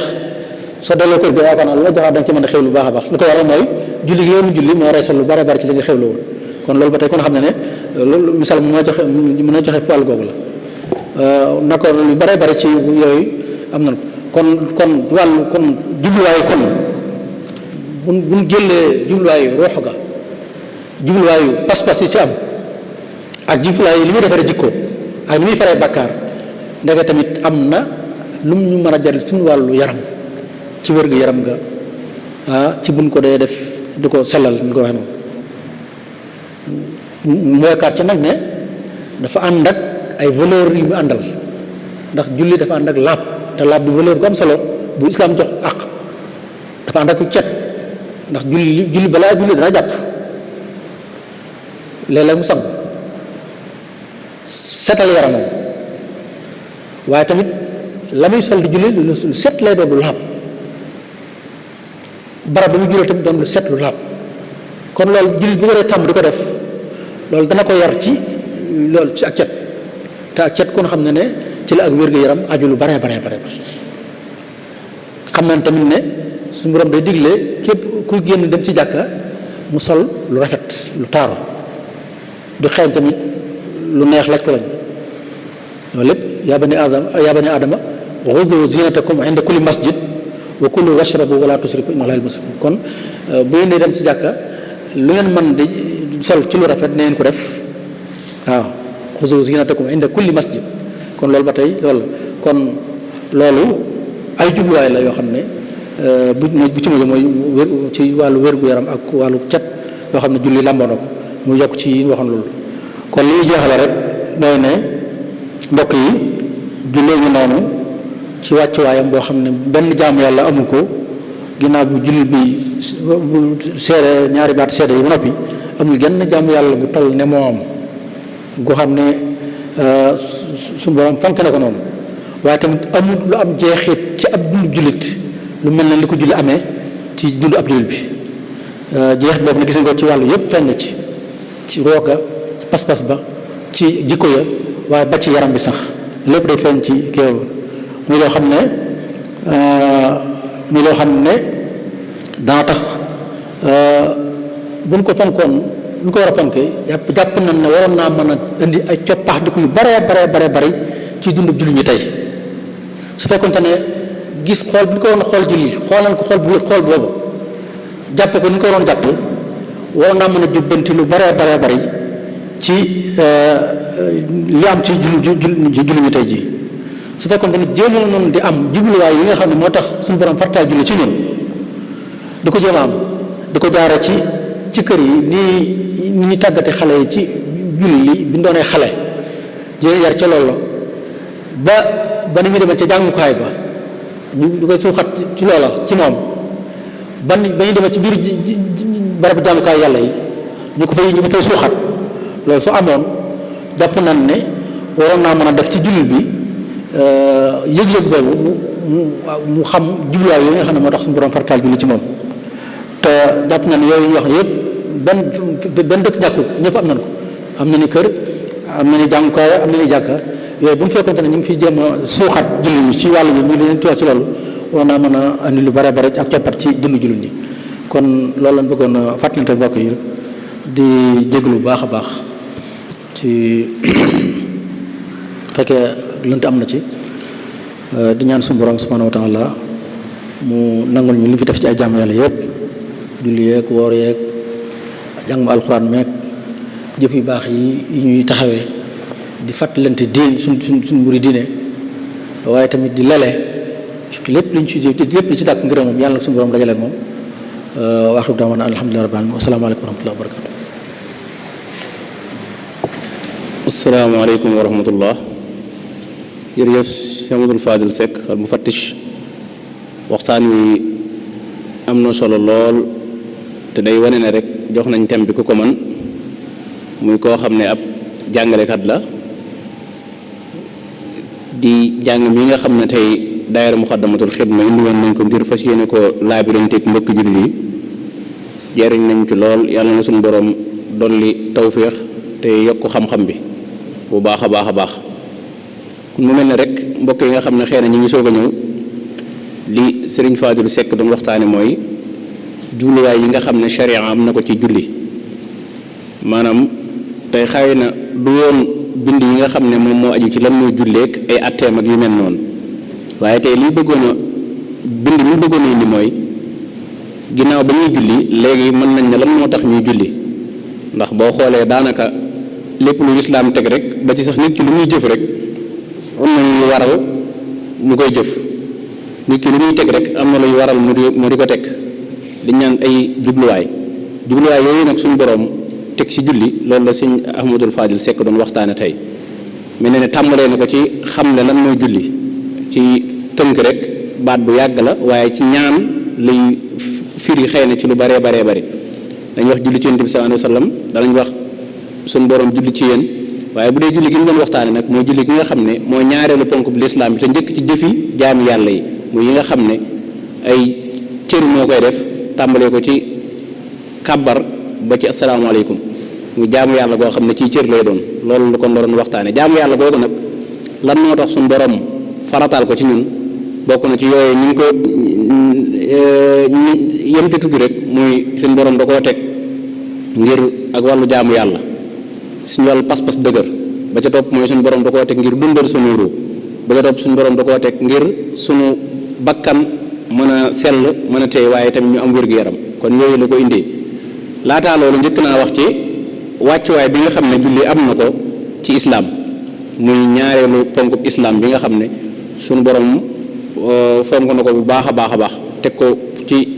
soo delloo kër ga yaakaar naa lu la joxaat da nga ci mën a xew lu baax a baax lu ko waral mooy julli gi yoonu julli moo reesal lu bare ci li nga xewloo woon kon loolu ba tey kon xam ne loolu misaal mën a joxe wàll googu la naka lu bare ci yooyu am nañ kon wàllu kon jubluwaayu kon buñ jëlee jubluwaayu ruux ga jubluwaayu pas-pas yi ci am ak jubluwaayu li muy defaree jikko ak li muy faree bakkaar ndeke tamit am na lu mu ñu mën a jariñ suñu wàllu yaram ci wér gu yaram nga ci buñ ko dee def di ko sellal ñu ko waxee noonu mu yaakaar ci nag ne dafa ànd ak ay valeur yu mu àndal ndax julli dafa ànd ak laab te laab di valeur gu am solo bu islaam jox àq dafa ànd ak cet ndax julli balaa julli dana jàpp léeg-léeg mu sang setal yaramam waaye tamit la muy sol di julli lu set lay doon lu laab barab bi mu jullee tamit doon lu set lu laab kon loolu jullit bu waree tàmm di ko def loolu dana ko yar ci loolu ci ak cet te ak cet kon xam ne ci la ak wér-gu-yaram aju lu bare xam nañ tamit ne suñu borom day digle képp ku génn dem ci jàkka mu sol lu rafet lu taaru du xeeñ tamit lu neex laaj ko lañ loolu lépp yaa bani aadama xudu zinatakum inda kulli masjid wa kulu washrabu wala tusrifu innahu la yuhibbul musrifin kon bu ngeen dem ci jàkka lu ngeen mën di sol ci lu rafet ne ngeen ko def waaw xudu zinatakum inda kulli masjid kon loolu ba tey loolu kon loolu ay jubluwaay la yoo xam ne bu ci mujj mooy ci wàllu wér-gu-yaram ak wàllu cet yoo xam ne julli làmboo na ko mu yokk ci yi waxoon loolu kon li ñuy jeexale rek mooy ne mbokk yi jullee ñu noonu ci wàccuwaayam boo xam ne benn jaamu yàlla amul ko ginnaaw bu jullit bi seede ñaari baat seede yi ba noppi amul genn jaamu yàlla gu toll ne moo am goo xam ne suñu borom fonk na ko noonu waaye tamit amul lu am jeexit ci ab dundu jullit lu mel ne li ko julli amee ci dundu ab jullit bi jeex boobu na gis nga ko ci wàllu yëpp feeñ na ci rooga ci pas-pas ba ci jikko ya waaye ba ci yaram bi sax lépp day feeñ ci kéew muy loo xam ne dana tax buñ ko fonkoon buñ ko war a fonkee jàpp nañ ne waroon naa mën a indi ay coppaax di ko yu bare ci dundu jullit ñi tey su fekkoonte ne gis xool bu ñu ko waroon xool julli xoolan ko xool boobu jàppe ko ni ñu ko waroon jàppe waroon naa mën a jubbanti lu bare ci li am ci julli ñi tey ji su fekkoonte ne jéem noonu di am jubluwaay yi nga xam ne moo tax suñu borom fartaa julli ci ñun di ko jéem a am di ko jaare ci kër yi nii ñu tàggate xale yi ci julli bi ñu doonee xale jéem yar ca loolu ba ni ñu demee ca jàngukaay ba ñu di koy suuxat ci loola ci moom ba ñu demee ci biir barabu jaamukaay yàlla yi ñu ko fay suuxat loolu su amoon jàpp nañ ne waroon naa mën a def ci jullit bi yëg-yëg boobu mu xam jubluwaay yooyu nga xam ne moo tax suñu borom fartaal julli ci moom te jàpp nañ yooyu ñu wax yëpp benn dëkk ñàkku ñëpp am nañ ko am na ni kër am na ni jàngukaay am na ni jàkka yooyu bu ñu fekkonte ne ñu ngi fiy jéem a suuxat jullit ñi ci wàllu bi ñu leen tuwax ci loolu war naa mën a andi lu bare bare ak coppat ci dund jullit ñi kon loolu lañ bëggoon a fàttalante mbokk yi di jéglu bu baax a baax ci fekkee lënt am na ci di ñaan suñu borom subhanahu wa taala mu nangul ñu li fi def ci ay jàmm yàlla yëpp julli yeeg woor yeeg jàng ma alxuraan meeg jëf yu baax yi ñuy taxawee di fàttalante diin suñ mbiri diine waaye tamit di lele lépp liñ ci lépp li ci dàkk ngërëm moom yàlla nag suñu borom dajale ak moom waaxiru daawaana alhamdulillahi rabbil alamin wasalaamaaleykum wa rahmatullahi wa barakatu asalaamaaleykum wa rahmatullah jërëjëf Cheikh Amadou Fadil Seck al mufattish waxtaan wi am na solo lool te day wane ne rek jox nañ thème bi ku ko mën muy koo xam ne ab jàngalekat la di jàng mi nga xam ne tey daayira Muxaddamatul Xidma indi woon nañ ko ngir fas yéene ko laabiranteeg mbokki jullit yi jariñ nañ ci lool yàlla na suñu borom dolli tawféex te yokk xam-xam bi bu baax a baax a baax mu mel ne rek mbokk yi nga xam ne xëy na ñi ngi soog a ñëw li Serigne Fadilou Seck doon waxtaane mooy jubluwaay yi nga xam ne sharia am na ko ci julli maanaam tey xëy na du woon bind yi nga xam ne moom moo aju ci lan mooy julleek ay atteem ak yu mel noonu waaye tey li bëggoon a bind li bëggoon a indi mooy ginnaaw ba ñuy julli léegi mën nañ ne lan moo tax ñuy julli ndax boo xoolee daanaka lépp lu lislaam teg rek ba ci sax nit ki lu muy jëf rek am na lu waral mu koy jëf nit ki lu muy teg rek am na luy waral mu di ko teg di ñaan ay jubluwaay yooyu nag suñu borom teg ci julli loolu la sëñ Ahmadul Fadil Seck doon waxtaane tey mel ne tàmbalee na ko ci xam ne lan mooy julli ci tënk rek baat bu yàgg la waaye ci ñaan lay firi xëy na ci lu baree bari dañ wax julli ci yonent bi sallallahu alayhi wa sallam danañ wax suñu borom julli ci yéen waaye bu dee julli gi ñu doon waxtaane nag mooy julli gi nga xam ne mooy ñaareelu ponk bu lislaam bi te njëkk ci jëfi jaami yàlla yi muy yi nga xam ne ay cër moo koy def tàmbalee ko ci kàbbar ba ci asalaamaaleykum mu jaamu yàlla goo xam ne ci cër lay doon loolu la kon doon waxtaane jaamu yàlla googu nag lan moo tax suñu borom farataal ko ci ñun bokk na ci yooyu ñu ngi ko yemte tudd rek muy suñu borom da koo teg ngir ak wàllu jaamu yàlla suñu wàllu pas-pas dëgër ba ca topp mooy suñu borom da koo teg ngir dundal suñu ruu ba ca topp suñu borom da koo teg ngir suñu bakkan mën a sell mën a tey waaye tamit ñu am wér-gu-yaram kon yooyu la ko indee laataa loolu njëkk naa wax ci wàccuwaay bi nga xam ne julli am na ko ci islaam muy ñaareelu ponk islaam bi nga xam ne suñu borom fonk na ko bu baax a baax teg ko ci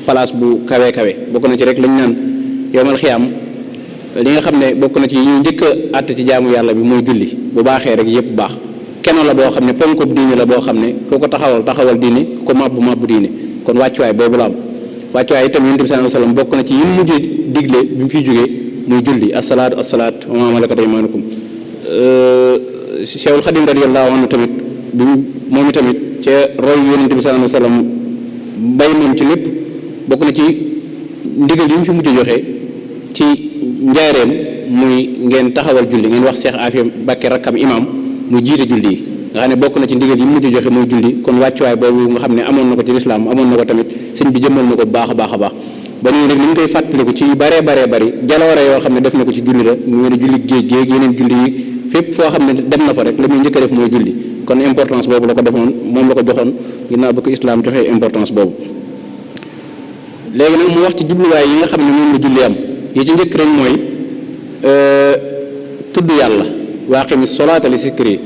place bu kawe bokk na ci rek lañ naan yowmal xiyaam li nga xam ne bokk na ci yi njëkk a àtt ci jaamu yàlla bi mooy julli bu baaxee rek yëpp baax kenn la boo xam ne ponkub diine la boo xam ne ku ko taxawal diine ku ko mabbu diine kon wàccuwaay boobu la am wàccuwaay itam yonent bi sallallahu alayhi wasallam bokk na ci yi mu mujjee digle bi mu fiy jógee muy julli asalaatu wa maa malakat aymaanukum Cheikhul Xadim radiyallahu anhu tamit bi moom itamit ca roy yonent bi sallallahu alayhi wasallam bay moom ci lépp bokk na ci ndigal yi mu fi mujj joxe ci njaareem muy ngeen taxawal julli ngeen wax Cheikh Afia Bakke rakkam imam mu jiite julli yi nga xam ne bokk na ci ndigal yi mu mujj joxe muy julli kon wàccuwaay boobu nga xam ne amoon na ko ci lislaam amoon na ko tamit sëñ bi jëmmal na ko bu baax a baax ba nii rek ni ñu koy fàttaliku ci baree bari jaloore yoo xam ne def na ko ci julli la mu ngi ne julli géej yeneen julli yi fépp foo xam ne dem na fa rek la muy njëkk a def mooy julli kon importance boobu la ko defoon moom la ko joxoon ginnaaw ba ko islaam joxee importance boobu léegi nag mu wax ci jubluwaay yi nga xam ne moom la julli am yi ci njëkk rek mooy tudd yàlla wa aqimi salaata li zikri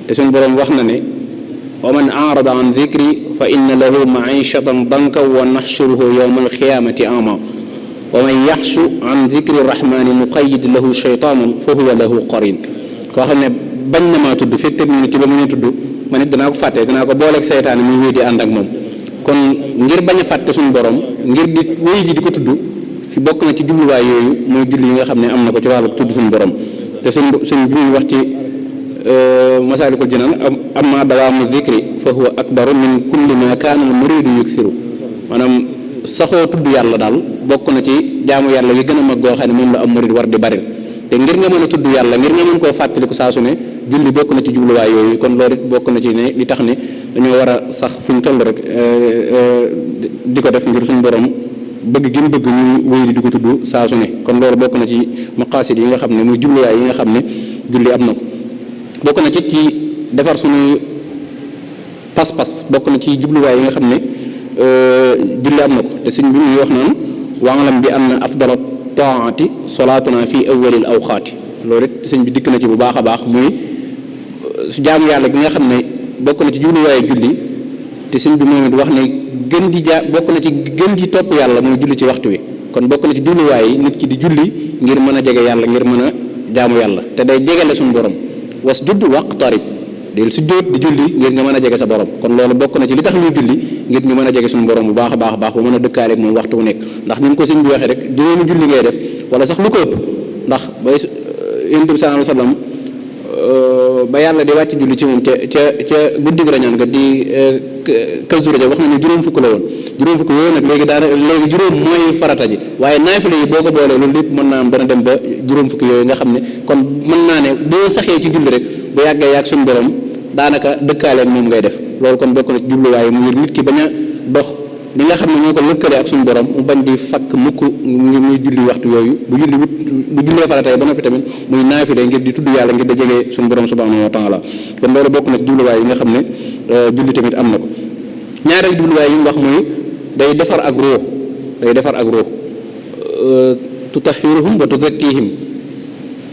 te suñu boroom wax na ne wa man arada an zikri fa inna lahu maishatan danka wa naxshuruhu yawma alqiyamati ama wa man yaxshu an zikri rahmani nuqayyid lahu shaytanan fa huwa lahu qarin koo xam ne bañ na maa tudd fekk teg ci ba mu ne tudd ma nit danaa ko fàtte danaa ko booleeg seytaane muy wéy di ànd ak moom kon ngir bañ a fàtte suñu borom ngir di wéy ji di ko tudd ci bokk na ci jubluwaay yooyu mooy julli yi nga xam ne am na ko ci wàllu tudd suñu borom te suñ bi ñuy wax ci Masaalikul Jinaan amma dawaamu zikri fa huwa akbaru min kulli ma kaana al muridu yuksiru maanaam saxoo tudd yàlla daal bokk na ci jaamu yàlla yi gën a mag goo xam ne moom la am murid war di baril te ngir nga mën a tudd yàlla ngir nga mën koo fàttaliku saa su ne julli bokk na ci jubluwaay yooyu kon loolu it bokk na ci ne li tax ne dañoo war a sax fu ñu toll rek di ko def ngir suñu borom bëgg gi mu bëgg ñuy wéy di ko tudd saa su ne kon loolu bokk na ci maqaasid yi nga xam ne muy jubluwaay yi nga xam ne julli am na ko bokk na ci defar suñuy pas-pas bokk na ci jubluwaay yi nga xam ne julli am na ko te suñ bi muy wax naan waalam bi am na afdala taati salaatuna fi awwalil awqaati loolu it sëñ bi dikk na ci bu baax a baax muy jaamu yàlla gi nga xam ne bokk na ci jubluwaayu julli te sëñ bi moom it wax ne gën di bokk na ci gën di topp yàlla mooy julli ci waxtu wi kon bokk na ci jubluwaay yi nit ki di julli ngir mën a jege yàlla ngir mën a jaamu yàlla te day jegele suñu borom wasjud waqtarib del sujjóot di julli ngir nga mën a jege sa borom kon loolu bokk na ci li tax ñuy julli ngir ñu mën a jege suñu borom bu baax a baax a baax ba mën a dëkkaale ak moom waxtu wu nekk ndax ni mu ko sëñ bi waxee rek juróomi julli ngay def wala sax lu ko ëpp ndax bay Yonent bi sallallahu alayhi wasallam ba yàlla di wàcc julli ci moom ca guddi gi rañaan nga di Kazu Rajab wax nañu juróom fukk la woon juróom fukk yooyu nag léegi juróom mooy farata ji waaye naafila yi boo ko boolee loolu lépp mën naa am dana dem ba juróom fukk yooyu nga xam ne kon mën naa ne boo saxee ci julli rek bu yàggee yàgg suñu borom daanaka dëkkaaleen moom ngay def loolu kon bokk na ci jubluwaay mu ngir nit ki bañ a dox li nga xam ne moo ko lëkkale ak suñu borom mu bañ di fakk mukk ngir muy julli waxtu yooyu bu jullee faratay ba noppi tamit muy naafile ngir di tudd yàlla ngir da jege suñu borom subhanahu wa taala kon loolu bokk na ci jubluwaay yi nga xam ne julli tamit am na ko ñaareel jubluwaay yi mu wax muy day defar ak ruux tutahhiruhum wa tuzakkihim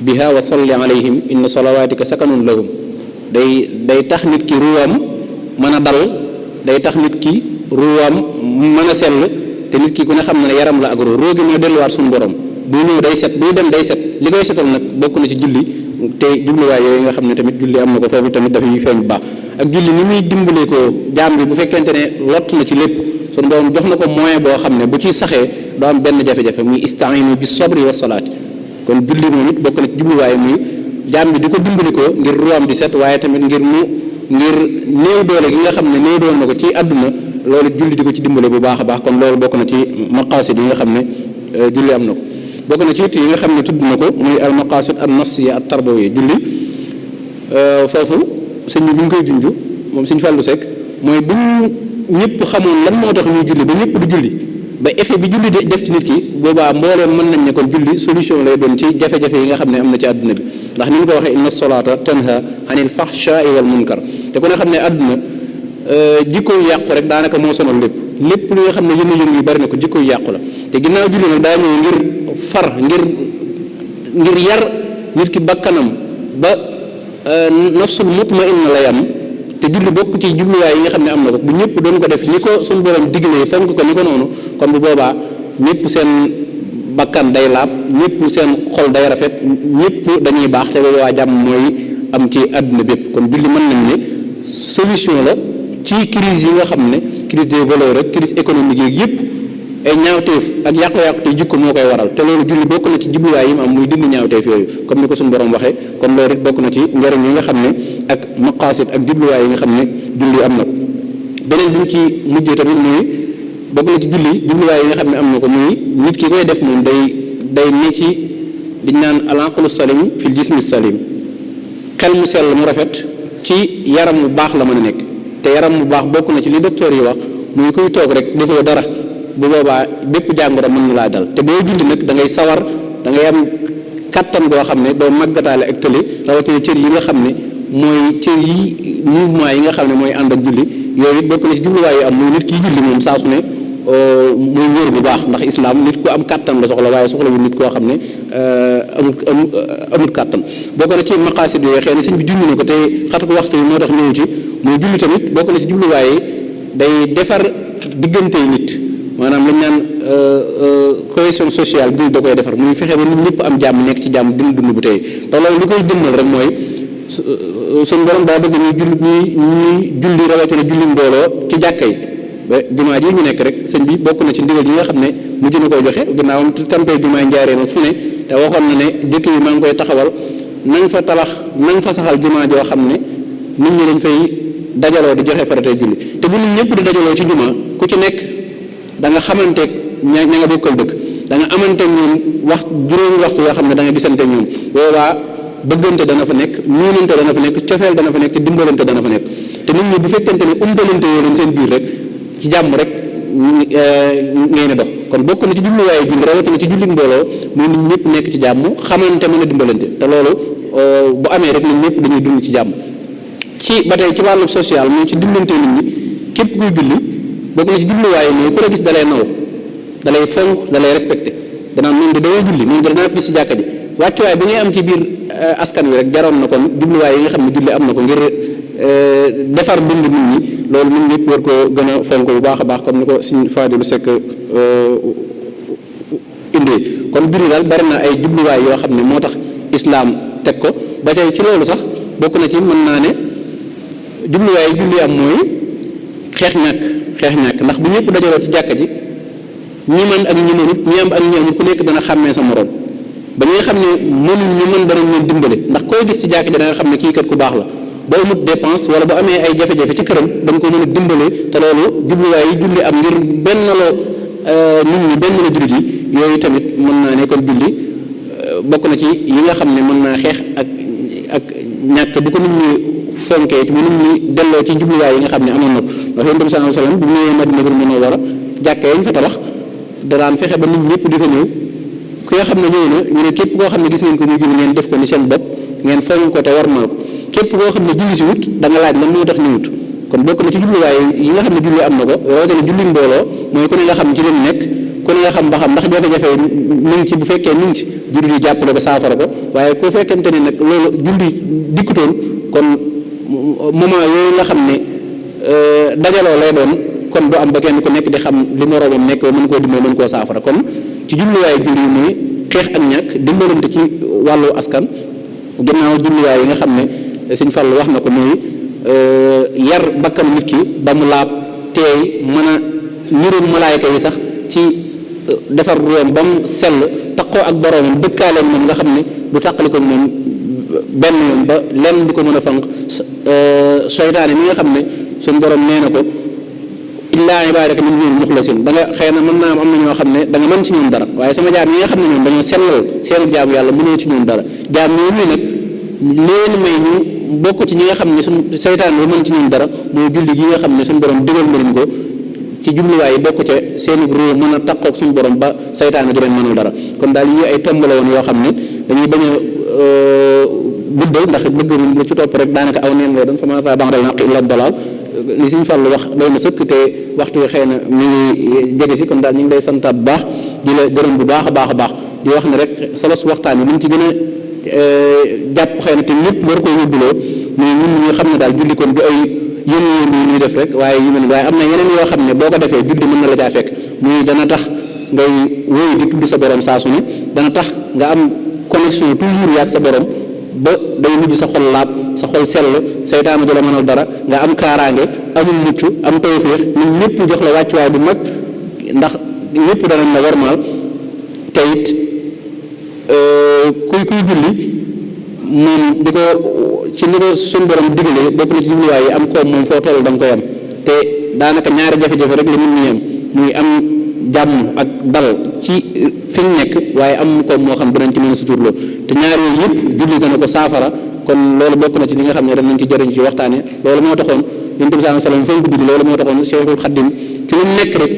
biha wa salli alayhim inna salawatika sakanun lahum day tax nit ki ruwaam mën a dal day tax nit ki ruwaam mën a sell te nit ki ku ne xam ne yaram la ak ruu gi mooy delluwaat suñu borom bu ñëw day set buy dem day set li koy setal nag bokk na ci julli te jubluwaay yooyu nga xam ne tamit julli am na ko foofu tamit dafay feeñ bu baax ak julli ni muy dimbalee ko jaam bi bu fekkente ne lott na ci lépp suñu borom jox na ko moyen boo xam ne bu ci saxee doo am benn jafe-jafe muy istainu bis sabri was salaati kon julli moom it bokk na ci jubluwaay muy jaam bi di ko dimbali ko ngir ruwaam di set waaye tamit ngir néew doole gi nga xam ne néew doon na ko ci àdduna loolu julli di ko ci dimbale bu baax a baax kon loolu bokk na ci maqasid yi nga xam ne julli am na ko bokk na ci it yi nga xam ne tudd na ko muy al maqasid an nafsiya at tarbawiyya julli foofu sëñ bi ñu koy junj moom sëñ Fallou Seck mooy bu ñëpp xamoon lan moo tax ñuy julli ba ñëpp du julli ba effet bi julli def ci nit ki boobaa mbooleem mën nañ ne kon julli solution lay doon ci jafe-jafe yi nga xam ne am na ci àdduna bi ndax ni ñu ko waxee inna solata tanha anil fahsha'i wal munkar te ku ne xam ne àdduna jikko yu yàqu rek daanaka moo sonal lépp li nga xam ne yëngu-yëngu yu bari na ko jikko yu yàqu la te ginnaaw julli nag daa ñëw ngir far ngir yar nit ki bakkanam ba nafsul mutma'inna lay am te julli bokk ci jubluwaay yi nga xam ne am na ko bu ñëpp doon ko def ni ko suñu borom diglee fonk ko ni ko noonu kon bu boobaa ñëpp seen bakkan day laab ñëpp seen xol day rafet ñëpp dañuy baax te boobaa jàmm mooy am ci àdduna bépp kon julli mën nañ ne solution la ci crise yi nga xam ne crise des valeurs rek crise économique yeeg yëpp ay ñaawteef ak yàqu-yàqu te jikko moo koy waral te loolu julli bokk na ci jubluwaay yi mu am muy dindi ñaawteef yooyu comme ni ko suñu borom waxee kon loolu it bokk na ci njariñ yi nga xam ne ak maqasid ak jubluwaay yi nga xam ne julli am na ko beneen bi ñu ci mujjee tamit muy bokk na ci julli jubluwaay yi nga xam ne am na ko muy nit ki koy def moom day ne ci liñ naan al-aqlu salim fil jismi salim xel mu sell mu rafet ci yaram bu baax la mën a nekk te yaram bu baax bokk na ci li docteur yi wax muy kuy toog rek defoo dara bu boobaa bépp jàngoro mën na laa dal te boo julli nag da ngay sawar da ngay am kattan goo xam ne doo màggataale ak tële rawatina cër yi nga xam ne mooy cër yi mouvement yi nga xam ne mooy ànd ak julli yooyu it bokk na ci jubluwaay yi am muy nit kiy julli moom saa su ne muy wóor bu baax ndax islam nit ku am kattan la soxla waaye soxla wu nit koo xam ne amul kattan bokk na ci maqaasid yooyu xëy na sëñ bi junj na ko te xatu ko waxtu yi moo tax ñëw ci muy julli tamit bokk na ci jubluwaay yi day defar diggante nit maanaam lañ naan cohésion sociale bi da koy defar muy fexe ba nit ñëpp am jàmm nekk ci jàmm dund bu tey te loolu li koy jëmmal rek mooy suñu borom daa bëgg ñuy julli rawatina julli mbooloo ci jàkka yi ba jumaa ji ñu nekk rek sëñ bi bokk na ci ndigal yi nga xam ne mujj na koy joxe ginnaawam tampee jumaa Njaaréem ak fu ne te waxoon na ne dëkk yi maa ngi koy taxawal nañ fa tabax nañ fa saxal jumaa joo xam ne nit ñi dañ fay dajaloo di joxe faratay julli te bu nit ñëpp di dajaloo ci jumaa ku ci nekk da nga xamanteeg ña nga bokkal dëkk da nga amanteeg ñoom juróomi waxtu yoo xam ne da nga gisanteeg ñoom boobaa bëggante dana fa nekk miinante dana fa nekk cofeel dana fa nekk te dimbalante dana fa nekk te nit ñi bu fekkente ne umpalante yoo leen seen biir rek ci jàmm rek ngeen dox kon bokk na ci jubluwaayu julli rawatina ci julli mbooloo mooy nit ñëpp nekk ci jàmm xamante mën a dimbalante te loolu bu amee rek nit ñëpp dañuy dund ci jàmm ci ba tey ci wàllu social mooy ci dimbalante nit ñi képp kuy julli bokk na ci jubluwaayu mooy ku la gis dalay naw dalay fonk dalay respecté danaa moom de daway julli moom de danaa gis ci jàkka ji wàccuwaay bi ngay am ci biir askan wi rek jaroon na kon jubluwaay yi nga xam ne julli am na ko ngir defar dund nit ñi loolu nit ñëpp war koo gën a fonk bu baax a baax comme ni ko suñu Fadilu Sekk indee kon julli daal bari na ay jubluwaay yoo xam ne moo tax islaam teg ko ba tey ci loolu sax bokk na ci mën naa ne jubluwaay yi julli am mooy xeex ñàkk ndax bu ñëpp dajaloo ci jàkka ji ñi mën ak ñi mënut ñi am ak ñi amut ku nekk dana xàmmee sa morom ba ñi nga xam ne mënuñ ñu mën danañ leen dimbale ndax koy gis ci jàkka ji da nga xam ne kii kat ku baax la boo amut dépense wala bu amee ay jafe-jafe ci këram da nga ko mën a dimbale te loolu jubluwaay yi julli am ngir benn la nit ñi benn la jullit yi yooyu tamit mën naa ne kon julli bokk na ci yi nga xam ne mën naa xeex ak ñàkk bu ko nit ñi fonkee bu nit ñi delloo ci jubluwaay yi nga xam ne amoon na ko ndax Yonent bi sallallahu alayhi wasallam bu ñëwee Madinatul Munawwara jàkka yañ fa tabax daan fexe ba nit ñëpp di fa ñëw ki nga xam ne ñëw na ñu ne képp koo xam ne gis ngeen ko muy julli ngeen def ko ni seen bopp ngeen fonk ko te warmal ko képp koo xam ne julli si wut da nga laaj lan moo tax ñëwut kon bokk na ci jubluwaay yi nga xam ne julli am na ko rawatina julli mbooloo mooy ku ne nga xam ci leen nekk ku ne nga xam ba xam ndax jafe-jafe mi ngi ci bu fekkee mi ngi ci julli di jàppale ko saafara ko waaye ku fekkente ne nag loolu julli dikkutoon kon moment yooyu nga xam ne dajaloo lay doon kon du am ba kenn ku nekk di xam li moroomam nekk mën koo dimbali mën koo saafara kon ci jubluwaayu julli yi mooy xeex ak ñàkk dimbalante ci wàllu askan ginnaaw jubluwaay yi nga xam ne Sëñ Fall wax na ko mooy yar bakkan nit ki ba mu laab teey mën a niroog malaayka yi sax ci defar room ba mu sell taqoo ak boroomam dëkkaaleen moom nga xam ne du tàqali ko moom benn yoon ba lenn du ko mën a fanq seytaane mi nga xam ne suñ borom nee na ko illaa ibaadaka minhumul muxlasin da nga xëy na mën naa am na ñoo xam ne da nga mën ci ñoom dara waaye sama jaam yi nga xam ne ñoom dañoo sellal seenu jaamu yàlla mënoo ci ñoom dara jaam ñooñu nag leen may ñu bokk ci ñi nga xam ne suñ seytaan bi mën ci ñoom dara mooy julli gi nga xam ne suñ borom digal na leen ko ci jubluwaay yi bokk ca seeni ruu mën a taqoog suñu borom ba seytaan du leen mënul dara kon daal yi ay tomb la woon yoo xam ne dañuy bañ a guddal ndax bëgg lu ci topp rek daanaka aw neen lay doon fa ma fa ba'dal haqqi illa dalaal li Sëñ Fallu wax doy na sëkk te waxtu wi xëy na mi ngi jege si kon daal ñu ngi lay santaat bu baax di la gërëm bu baax a baax a baax di wax ne rek solos waxtaan bi ñu ci gën a jàpp xëy na te ñëpp war koy yóbbuloo mais ñun ñi xam ne daal julli kon du ay yéen yi ñuy def rek waaye yu mel waaye am na yeneen yoo xam ne boo ko defee julli mën na la caa fekk muy dana tax ngay wéy di tudd sa borom saa su ne dana tax nga am connexion toujours yaag sa borom ba day mujj sa xol laab sa xol sell seytaanu du la mënal dara nga am kaaraange amul mucc am tawféex ñun ñëpp jox la wàccuwaay bu mag ndax ñëpp danañ la warmaal te it kuy julli moom di ko ci ni ko suñu borom digalee bokk na ci jubluwaay yi am koom moom foo toll da nga koy am te daanaka ñaari jafe-jafe rek la nit ñi am muy am jàmm ak dal ci fi mu nekk waaye am koom moo xam dinañ ci mën a suturloo te ñaar yooyu yëpp julli dana ko saafara kon loolu bokk na ci li nga xam ne danañ ci jëriñ ci waxtaane loolu moo taxoon Yonent bi sallallahu alayhi wasallam fonk julli loolu moo taxoon Cheikhul Khadim ci lu mu nekk rek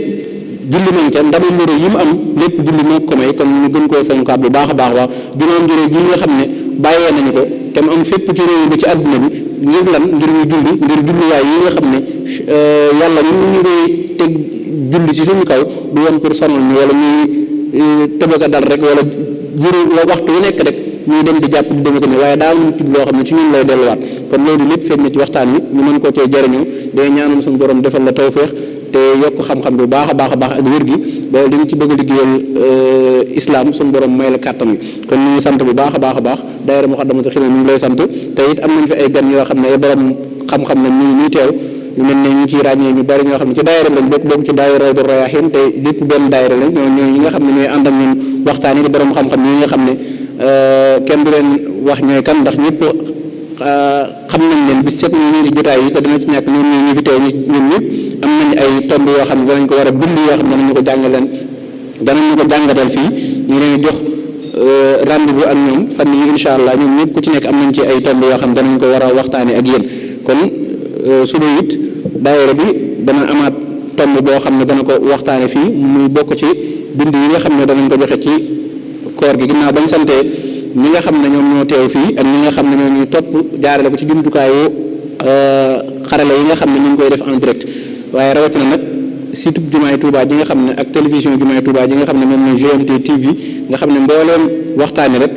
julli nañ ca ndama mbir yi mu am lépp julli moo ko may kon ñu gën koo fonkaat bu baax a baax wax juróom juré ji nga xam ne bàyyee nañu ko te mu am fépp ci réew mi ci àdduna bi ngir lan ngir ñu julli ngir julliwaay yi nga xam ne yàlla ñu koy teg julli ci suñu kaw du woon pour sonal ñu wala ñuy tëbaka dal rek wala juru waxtu wu nekk rek ñuy dem di jàpp di dem ko ne waaye daa am tudd loo xam ne ci ñun lay delluwaat kon loolu lépp feeñ na ci waxtaan wi ñu mën koo cee jëriñoo day ñaanal suñu borom defal la tawféex te yokk xam-xam bi baax a baax a baax ak wér gi ba li nga ci bëgg a liggéeyal islam suñu borom may la kàttan wi kon ñu ngi sant bu baax a baax a baax daayira Moukhaddamatoul Khidma ñu ngi lay sant te it am nañ fi ay gan yoo xam ne ay borom xam-xam ne ñu ngi teew ñu mel ne ñu ciy ràññee ñu bari ñoo xam ne ci daayira lañ bokk ci daayira Rawdu Rayaahiin te lépp benn daayira lañ ñi nga xam ne ñooy ànd ak ñun waxtaan yi di borom xam-xam yi nga xam ne kenn du leen wax ñooy kan ndax ñëpp xam nañ leen bis set ñu di jotaay yi te dina ci ñàkk ñoom ñu fi teew ñun ñëpp am nañ ay tomb yoo xam ne danañ ko war a bind yoo xam ne danañu ko jàngatal fii ñu leen jox rendez-vous ak ñoom fan yi incha allah ñoom ñëpp ku ci nekk am nañ ci ay tomb yoo xam ne danañ ko war a waxtaane ak yéen kon suba it daayira bi dana amaat tomb boo xam ne dana ko waxtaane fii muy bokk ci bind yi nga xam ne danañ ko joxe ci koor gi ginnaaw bañ santee ñi nga xam ne ñoom ñoo teew fii ak ñi nga xam ne ñoo ñuy topp jaarale ko ci jumtukaayu xarala yi nga xam ne ñu ngi koy def en direct waaye rawatina nag site Jumaay Touba ji nga xam ne ak télévision Jumaay Touba ji nga xam ne moom mooy GMT TV nga xam ne mbooleem waxtaani rek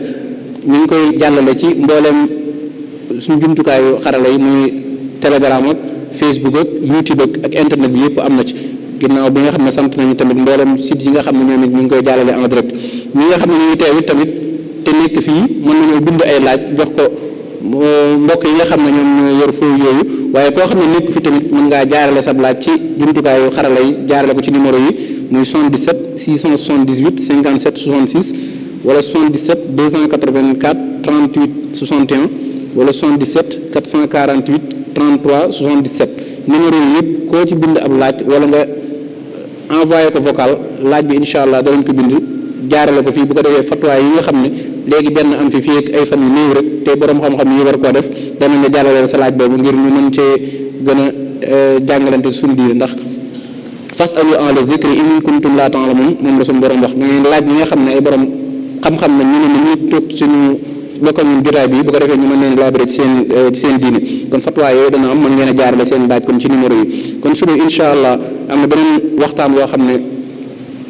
ñu ngi koy jàllale ci mbooleem suñu jumtukaayu xarala yi muy Telegram ak Facebook ak YouTube ak internet bi yëpp am na ci ginnaaw bi nga xam ne sant nañu tamit mbooleem site yi nga xam ne ñoom it ñu ngi koy jàllale en direct ñi nga xam ne ñu ngi teew it tamit te nekk fii mën nañoo bind ay laaj jox ko mbokk yi nga xam ne ñoom ñoo yor foofu yooyu waaye koo xam ne nekk fi tamit mën ngaa jaarale sab laaj ci jumtukaayu xarala yi jaarale ko ci numéro yi muy 77 678 57 66 wala 77 284 38 61 wala 77 448 33 77 numéro yi yëpp koo ci bind ab laaj wala nga envoyé ko vocal laaj bi incha allah danañ ko bind jaarale ko fii bu ko defee fatwa yi nga xam ne léegi benn am fi fii ak ay fan yu néew rek te borom xam-xam yi war koo def danañ la jàllaleel sa laaj boobu ngir ñu mën cee gën a jàngalante suñu diir ndax fasalu ahla zikri in kuntum laa ta'lamuun moom la suñu borom wax da ngeen laaj ñi nga xam ne ay borom xam-xam na ñu ne ñu toog suñu bokkam ñun jotaay bi bu ko defee ñu mën leen laabare ci seen diine kon fatwa yooyu dana am mën ngeen a jaarale seen laaj kon ci numéro yi kon suba incha allah am na beneen waxtaan boo xam ne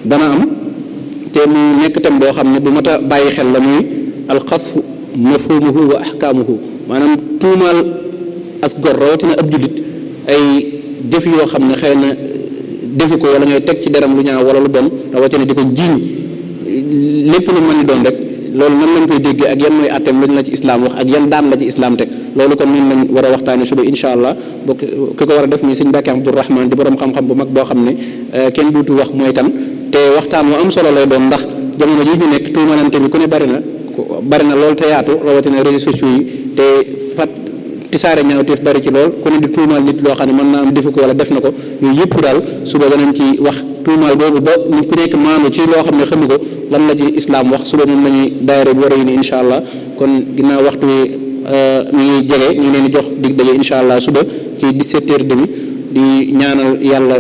dana am te mu nekk tam boo xam ne bu mat a bàyyi xel la muy alxafu mafhumuhu wa ahkaamuhu maanaam tuumaal as gor rawatina ab jullit ay jëf yoo xam ne xëy na defu ko wala ngay teg ci deram lu ñaaw wala lu bon rawatina di ko jiiñ lépp lu mën ni doon rek loolu nan lañ koy déggee ak yan mooy atteem lañ la ci islaam wax ak yan daan la ci islaam teg loolu kon ñun lañ war a waxtaane suba incha allah bokk ki ko war a def muy sëñ Mbàkke Abdourahman di borom xam-xam bu mag boo xam ne kenn duutu wax mooy kan te waxtaan wu am solo lay doon ndax jamono ji ñu nekk tuumalante bi ku ne bari na lool te yaatu rawatina réseaux sociaux yi te tisaare ñaawteef bari ci lool ku ne di tuumaal nit loo xam ne mën naa am defu ko wala def na ko yooyu yëpp daal suba danañ ci wax tuumaal boobu ba nit ku nekk maanu ci loo xam ne xamu ko lan la ci islaam wax suba moom la ñuy daayira bi war a yi ni incha allah kon ginnaaw waxtu wi mi ngi jege ñu leen di jox dig daje incha allah suba ci 17h30 di ñaanal yàlla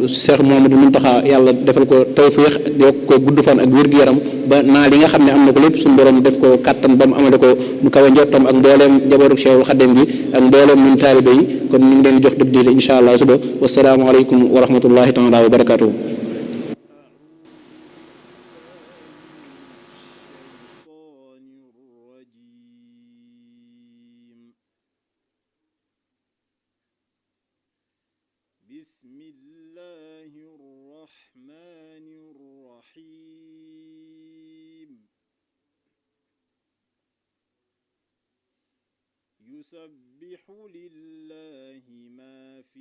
Cheikh Mouhamadou Mountakha yàlla defal ko tawfiix yokk ko gudd fan ak wér-gu-yaram ba naa li nga xam ne am na ko lépp suñu borom def ko kattan ba mu amale ko nu kawe njottam ak mbooleem njabootu Cheikhul Khadim bi ak mbooleem ñun taalibe yi kon ñu ngi leen di jox dig daje incha allah suba wasalaamu aleykum wa rahmatullahi taala wa barakatuhu بسم الله الرحمن الرحيم يسبح لله ما في